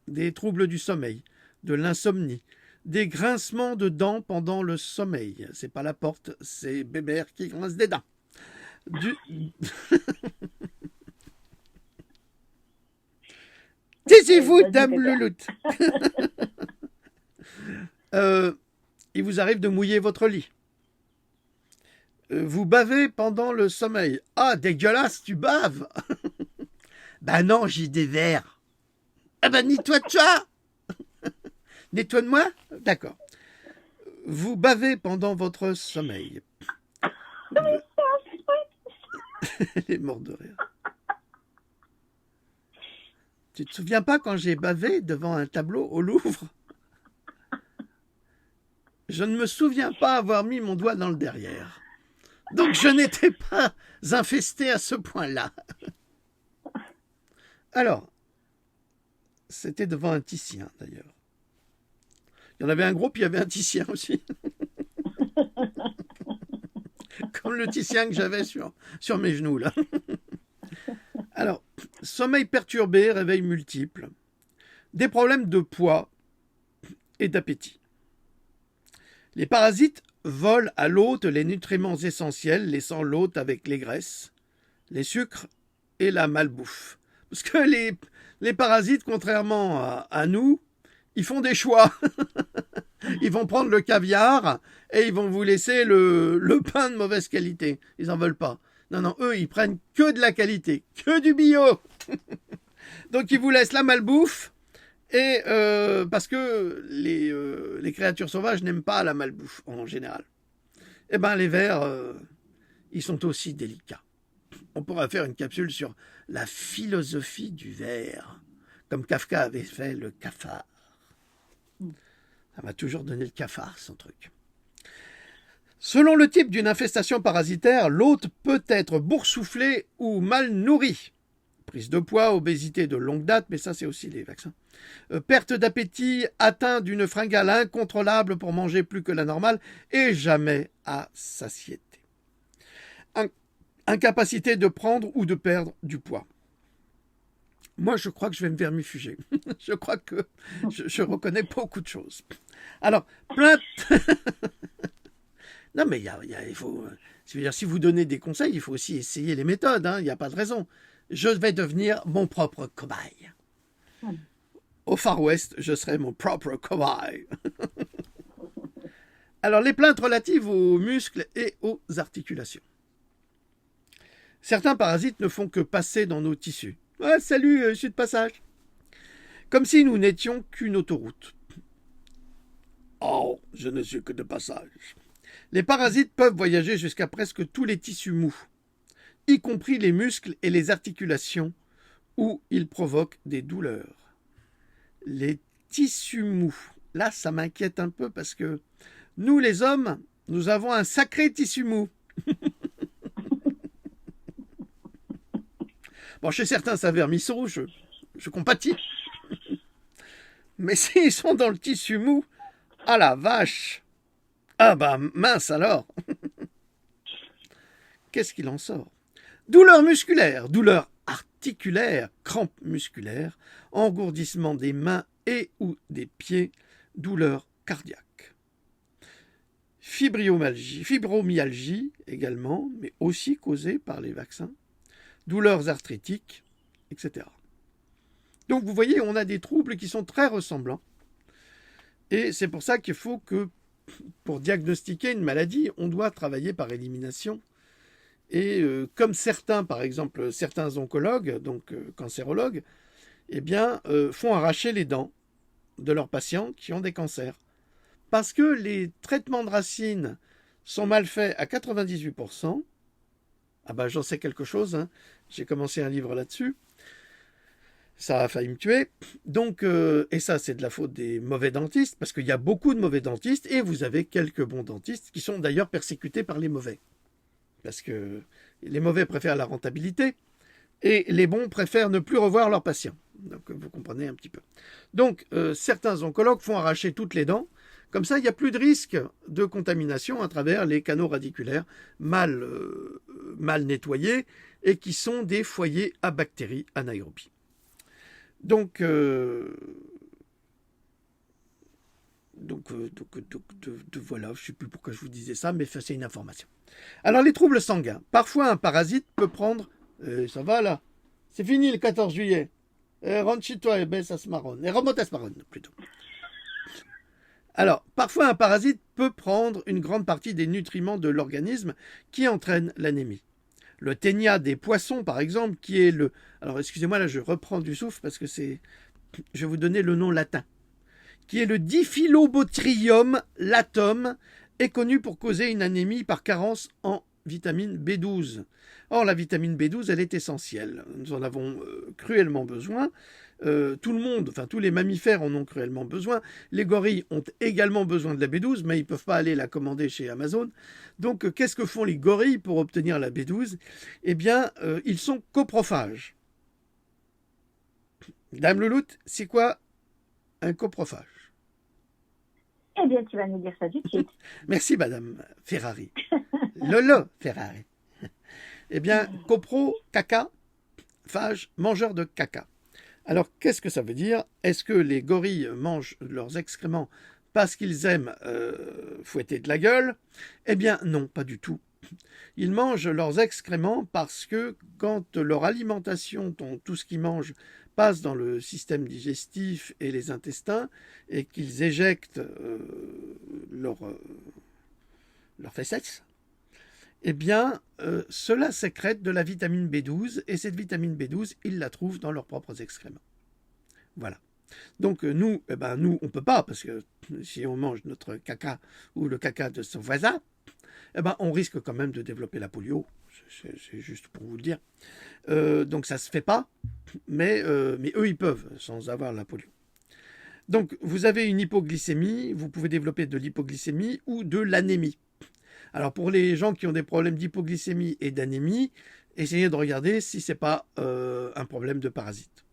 des troubles du sommeil, de l'insomnie, des grincements de dents pendant le sommeil. C'est pas la porte, c'est Bébert qui grince des dents. Taisez-vous, Vas-y, dame Pépère. Louloute. Il vous arrive de mouiller votre lit. Vous bavez pendant le sommeil. Ah, dégueulasse, tu baves. Ben non, j'ai des vers. Ah ben nettoie-toi. Nettoie-moi. D'accord. Vous bavez pendant votre sommeil. Elle est morte de rire. Tu te souviens pas quand j'ai bavé devant un tableau au Louvre? Je ne me souviens pas avoir mis mon doigt dans le derrière. Donc je n'étais pas infesté à ce point-là. Alors, c'était devant un Titien d'ailleurs. Il y en avait un gros, puis il y avait un Titien aussi. Comme le Titien que j'avais sur mes genoux là. Alors, sommeil perturbé, réveil multiple, des problèmes de poids et d'appétit. Les parasites volent à l'hôte les nutriments essentiels, laissant l'hôte avec les graisses, les sucres et la malbouffe. Parce que les parasites, contrairement à nous, ils font des choix. Ils vont prendre le caviar et ils vont vous laisser le pain de mauvaise qualité. Ils n'en veulent pas. Non, non, eux, ils prennent que de la qualité, que du bio. Donc, ils vous laissent la malbouffe. Et parce que les créatures sauvages n'aiment pas la malbouffe en général. Eh bien, les vers, ils sont aussi délicats. On pourra faire une capsule sur la philosophie du ver, comme Kafka avait fait le cafard. Ça m'a toujours donné le cafard, son truc. Selon le type d'une infestation parasitaire, l'hôte peut être boursouflé ou mal nourri. Prise de poids, obésité de longue date, mais ça c'est aussi les vaccins. Perte d'appétit, atteint d'une fringale incontrôlable pour manger plus que la normale et jamais à satiété. Incapacité de prendre ou de perdre du poids. Moi, je crois que je vais me vermifuger. Je crois que je reconnais beaucoup de choses. Alors, plein de... Non, mais il faut... Si vous donnez des conseils, il faut aussi essayer les méthodes. Il n'y a pas de raison. Je vais devenir mon propre cobaye. Au Far West, je serai mon propre cobaye. Alors, les plaintes relatives aux muscles et aux articulations. Certains parasites ne font que passer dans nos tissus. Ah, salut, je suis de passage. Comme si nous n'étions qu'une autoroute. Oh, je ne suis que de passage. Les parasites peuvent voyager jusqu'à presque tous les tissus mous, y compris les muscles et les articulations, où ils provoquent des douleurs. Les tissus mous. Là, ça m'inquiète un peu parce que nous, les hommes, nous avons un sacré tissu mou. Bon, chez certains, ça vermisseau, je compatis. Mais s'ils sont dans le tissu mou, ah la vache! Ah bah mince alors! Qu'est-ce qu'il en sort? Douleurs musculaires, douleurs articulaires, crampes musculaires, engourdissement des mains et ou des pieds, douleurs cardiaques. Fibromyalgie également, mais aussi causée par les vaccins, douleurs arthritiques, etc. Donc vous voyez, on a des troubles qui sont très ressemblants. Et c'est pour ça qu'il faut que, pour diagnostiquer une maladie, on doit travailler par élimination. Et comme certains, par exemple, certains oncologues, donc cancérologues, eh bien, font arracher les dents de leurs patients qui ont des cancers. Parce que les traitements de racines sont mal faits à 98%. Ah ben, j'en sais quelque chose, hein. J'ai commencé un livre là-dessus. Ça a failli me tuer. Donc, et ça, c'est de la faute des mauvais dentistes, parce qu'il y a beaucoup de mauvais dentistes, et vous avez quelques bons dentistes qui sont d'ailleurs persécutés par les mauvais. Parce que les mauvais préfèrent la rentabilité, et les bons préfèrent ne plus revoir leurs patients. Donc, vous comprenez un petit peu. Donc, certains oncologues font arracher toutes les dents. Comme ça, il n'y a plus de risque de contamination à travers les canaux radiculaires mal nettoyés et qui sont des foyers à bactéries anaérobies. Donc voilà, je ne sais plus pourquoi je vous disais ça, mais c'est une information. Alors, les troubles sanguins. Parfois, un parasite peut prendre... ça va là? C'est fini le 14 juillet. Rentre chez toi et baisse à ce marron. Et remonte à ce marron, plutôt. Alors, parfois, un parasite peut prendre une grande partie des nutriments de l'organisme qui entraîne l'anémie. Le ténia des poissons, par exemple, qui est le... Alors, excusez-moi, là, je reprends du souffle parce que c'est... Je vais vous donner le nom latin. Qui est le Diphyllobotrium latum, est connu pour causer une anémie par carence en vitamine B12. Or, la vitamine B12, elle est essentielle. Nous en avons cruellement besoin. Tout le monde, enfin tous les mammifères en ont cruellement besoin. Les gorilles ont également besoin de la B12, mais ils ne peuvent pas aller la commander chez Amazon. Donc, qu'est-ce que font les gorilles pour obtenir la B12? Eh bien, ils sont coprophages. Dame Louloute, c'est quoi un coprophage? Eh bien, tu vas nous dire ça tout de suite. Merci, Madame Ferrari. Lolo Ferrari. Eh bien, copro, caca, phage, mangeur de caca. Alors, qu'est-ce que ça veut dire? Est-ce que les gorilles mangent leurs excréments parce qu'ils aiment fouetter de la gueule? Eh bien, non, pas du tout. Ils mangent leurs excréments parce que quand leur alimentation, tout ce qu'ils mangent, passe dans le système digestif et les intestins, et qu'ils éjectent leurs fesses, eh bien, cela sécrète de la vitamine B12, et cette vitamine B12, ils la trouvent dans leurs propres excréments. Voilà. Donc nous, nous, on ne peut pas, parce que si on mange notre caca ou le caca de son voisin, on risque quand même de développer la polio. C'est juste pour vous le dire. Donc ça ne se fait pas, mais eux, ils peuvent, sans avoir la polio. Donc vous avez une hypoglycémie, vous pouvez développer de l'hypoglycémie ou de l'anémie. Alors pour les gens qui ont des problèmes d'hypoglycémie et d'anémie, essayez de regarder si ce n'est pas un problème de parasite.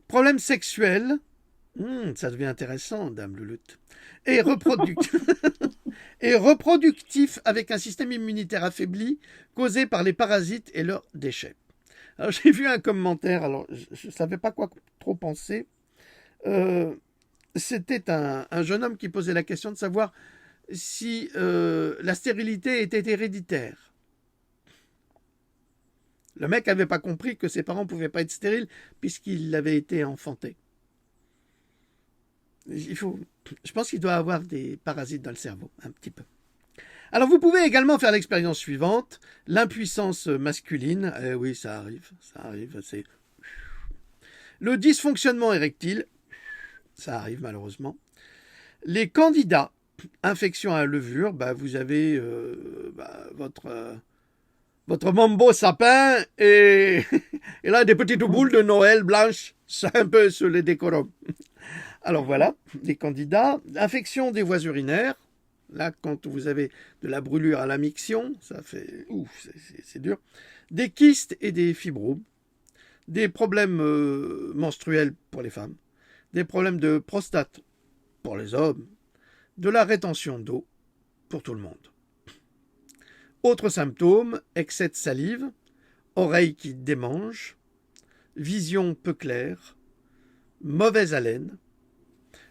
Problème sexuel, ça devient intéressant, Dame Louloute, et reproductif avec un système immunitaire affaibli causé par les parasites et leurs déchets. Alors j'ai vu un commentaire, alors je ne savais pas quoi trop penser. C'était un jeune homme qui posait la question de savoir si la stérilité était héréditaire. Le mec n'avait pas compris que ses parents ne pouvaient pas être stériles puisqu'il avait été enfanté. Je pense qu'il doit avoir des parasites dans le cerveau, un petit peu. Alors vous pouvez également faire l'expérience suivante, l'impuissance masculine. Oui, ça arrive, c'est... Le dysfonctionnement érectile, ça arrive malheureusement. Les candidats, infection à levure, vous avez votre mambo sapin et là des petites boules de Noël blanches, c'est un peu sur les décorums. Alors voilà, les candidats. Infection des voies urinaires. Là, quand vous avez de la brûlure à la miction, ça fait... Ouf, c'est dur. Des kystes et des fibromes. Des problèmes menstruels pour les femmes. Des problèmes de prostate pour les hommes. De la rétention d'eau pour tout le monde. Autres symptômes, excès de salive, oreilles qui démangent, vision peu claire, mauvaise haleine,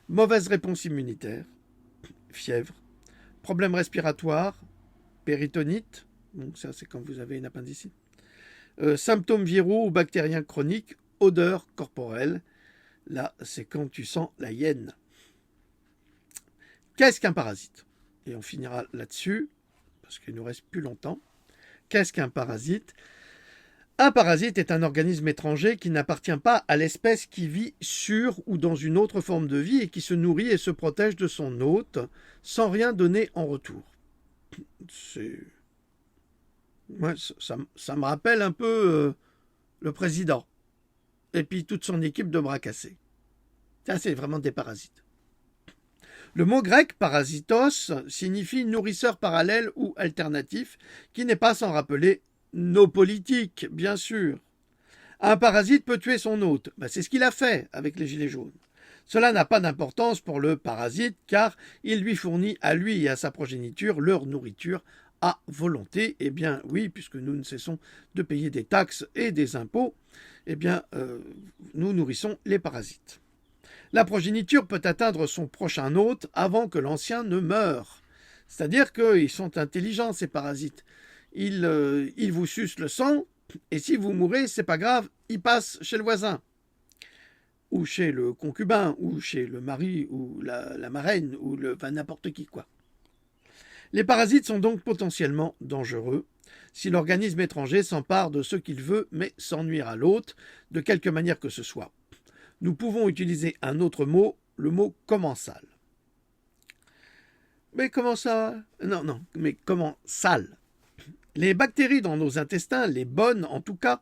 mauvaise réponse immunitaire, fièvre, problèmes respiratoires, péritonite, donc ça c'est quand vous avez une appendicite, symptômes viraux ou bactériens chroniques, odeur corporelle, là c'est quand tu sens la hyène. Qu'est-ce qu'un parasite? Et on finira là-dessus, parce qu'il ne nous reste plus longtemps. Qu'est-ce qu'un parasite? Un parasite est un organisme étranger qui n'appartient pas à l'espèce qui vit sur ou dans une autre forme de vie et qui se nourrit et se protège de son hôte sans rien donner en retour. Ouais, ça me rappelle un peu le président et puis toute son équipe de bras cassés. Ça, c'est vraiment des parasites. Le mot grec parasitos signifie nourrisseur parallèle ou alternatif, qui n'est pas sans rappeler nos politiques, bien sûr. Un parasite peut tuer son hôte. C'est ce qu'il a fait avec les Gilets jaunes. Cela n'a pas d'importance pour le parasite, car il lui fournit à lui et à sa progéniture leur nourriture à volonté. Eh bien oui, puisque nous ne cessons de payer des taxes et des impôts, nous nourrissons les parasites. La progéniture peut atteindre son prochain hôte avant que l'ancien ne meure. C'est-à-dire qu'ils sont intelligents, ces parasites. Ils vous sucent le sang, et si vous mourrez, c'est pas grave, ils passent chez le voisin. ou chez le concubin, ou chez le mari, ou la marraine, ou n'importe qui, quoi. Les parasites sont donc potentiellement dangereux si l'organisme étranger s'empare de ce qu'il veut, mais sans nuire à l'hôte, de quelque manière que ce soit. Nous pouvons utiliser un autre mot, le mot commensal. Mais comment ça? Non, mais comment sale? Les bactéries dans nos intestins, les bonnes en tout cas,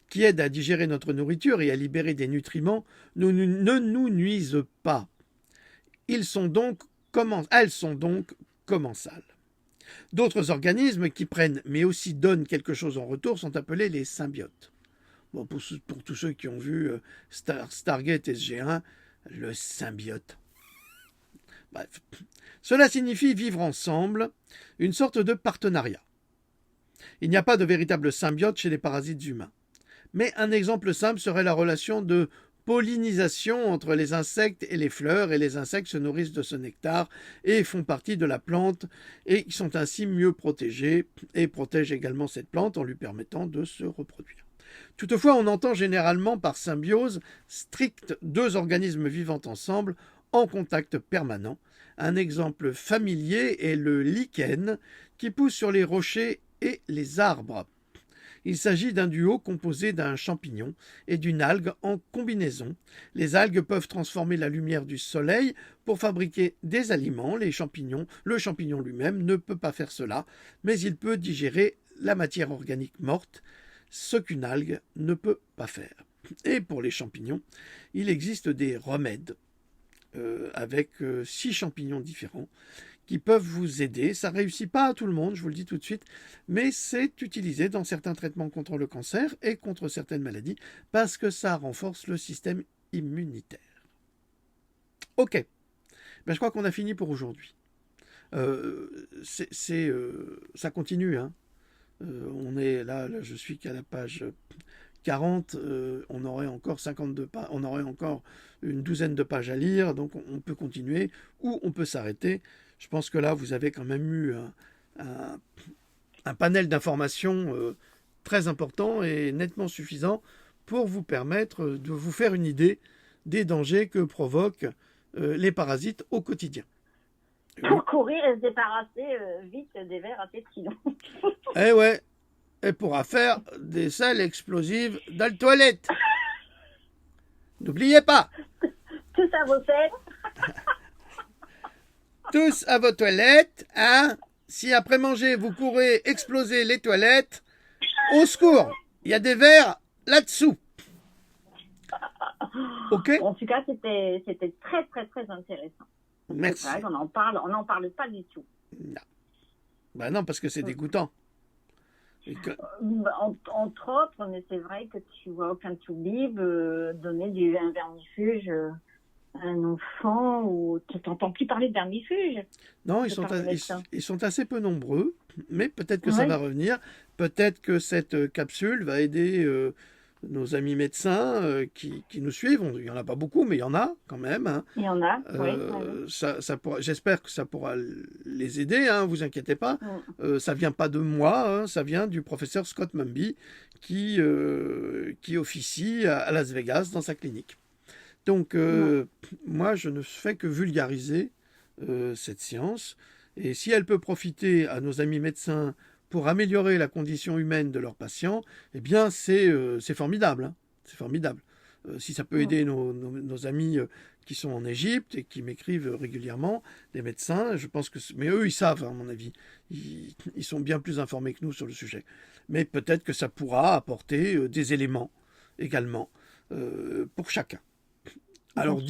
qui aident à digérer notre nourriture et à libérer des nutriments, ne nous nuisent pas. Elles sont donc commensales. D'autres organismes qui prennent mais aussi donnent quelque chose en retour sont appelés les symbiotes. Bon, pour tous ceux qui ont vu Stargate SG1, le symbiote. Bref. Cela signifie vivre ensemble, une sorte de partenariat. Il n'y a pas de véritable symbiote chez les parasites humains. Mais un exemple simple serait la relation de pollinisation entre les insectes et les fleurs, et les insectes se nourrissent de ce nectar et font partie de la plante et sont ainsi mieux protégés et protègent également cette plante en lui permettant de se reproduire. Toutefois, on entend généralement par symbiose stricte deux organismes vivant ensemble en contact permanent. Un exemple familier est le lichen qui pousse sur les rochers et les arbres. Il s'agit d'un duo composé d'un champignon et d'une algue en combinaison. Les algues peuvent transformer la lumière du soleil pour fabriquer des aliments. Le champignon lui-même ne peut pas faire cela, mais il peut digérer la matière organique morte, ce qu'une algue ne peut pas faire. Et pour les champignons, il existe des remèdes avec 6 champignons différents qui peuvent vous aider. Ça ne réussit pas à tout le monde, je vous le dis tout de suite, mais c'est utilisé dans certains traitements contre le cancer et contre certaines maladies parce que ça renforce le système immunitaire. Ok, je crois qu'on a fini pour aujourd'hui. Ça continue, hein. On est là, je suis qu'à la page 40, on aurait encore 52 pages, on aurait encore une douzaine de pages à lire, donc on peut continuer ou on peut s'arrêter. Je pense que là, vous avez quand même eu un panel d'informations très important et nettement suffisant pour vous permettre de vous faire une idée des dangers que provoquent les parasites au quotidien. Pour courir et se débarrasser vite des vers intestinaux. Eh ouais, et pourra faire des salles explosives dans les toilettes. N'oubliez pas. Tous à vos selles. Tous à vos toilettes, hein. Si après manger, vous courez exploser les toilettes, au secours, il y a des vers là-dessous. Ok. En tout cas, c'était très, très, très intéressant. Merci. Vrai, on en parle pas du tout. Non. Ben non, parce que c'est dégoûtant. Entre autres, mais c'est vrai que tu vois aucun tout-bib donner un vermifuge à un enfant ou tu n'entends plus parler de vermifuge. Non, ils sont assez peu nombreux, mais peut-être que ça va revenir. Peut-être que cette capsule va aider nos amis médecins qui nous suivent. Il n'y en a pas beaucoup, mais il y en a quand même. Hein. Il y en a, oui. J'espère que ça pourra les aider, hein, vous inquiétez pas. Ça vient pas de moi, hein, ça vient du professeur Scott Mumby qui officie à Las Vegas dans sa clinique. Donc, moi, je ne fais que vulgariser cette science. Et si elle peut profiter à nos amis médecins pour améliorer la condition humaine de leurs patients, eh bien, c'est formidable. Hein. C'est formidable. Si ça peut aider nos amis qui sont en Égypte et qui m'écrivent régulièrement, des médecins, je pense que... Mais eux, ils savent, à mon avis. Ils sont bien plus informés que nous sur le sujet. Mais peut-être que ça pourra apporter des éléments également pour chacun. Alors,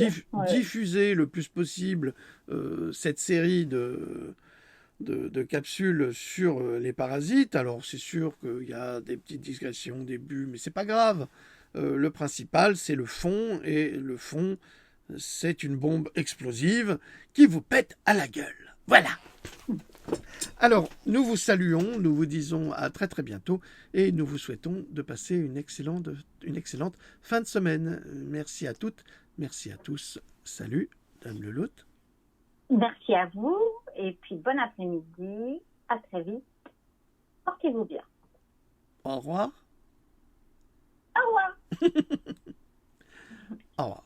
diffuser le plus possible cette série de capsules sur les parasites. Alors, c'est sûr qu'il y a des petites digressions, des buts, mais c'est pas grave. Le principal, c'est le fond, et le fond, c'est une bombe explosive qui vous pète à la gueule. Voilà. Alors, nous vous saluons, nous vous disons à très très bientôt, et nous vous souhaitons de passer une excellente fin de semaine. Merci à toutes, merci à tous. Salut, Dame Leloutte. Merci à vous, et puis bon après-midi, à très vite. Portez-vous bien. Au revoir. Au revoir. Au revoir.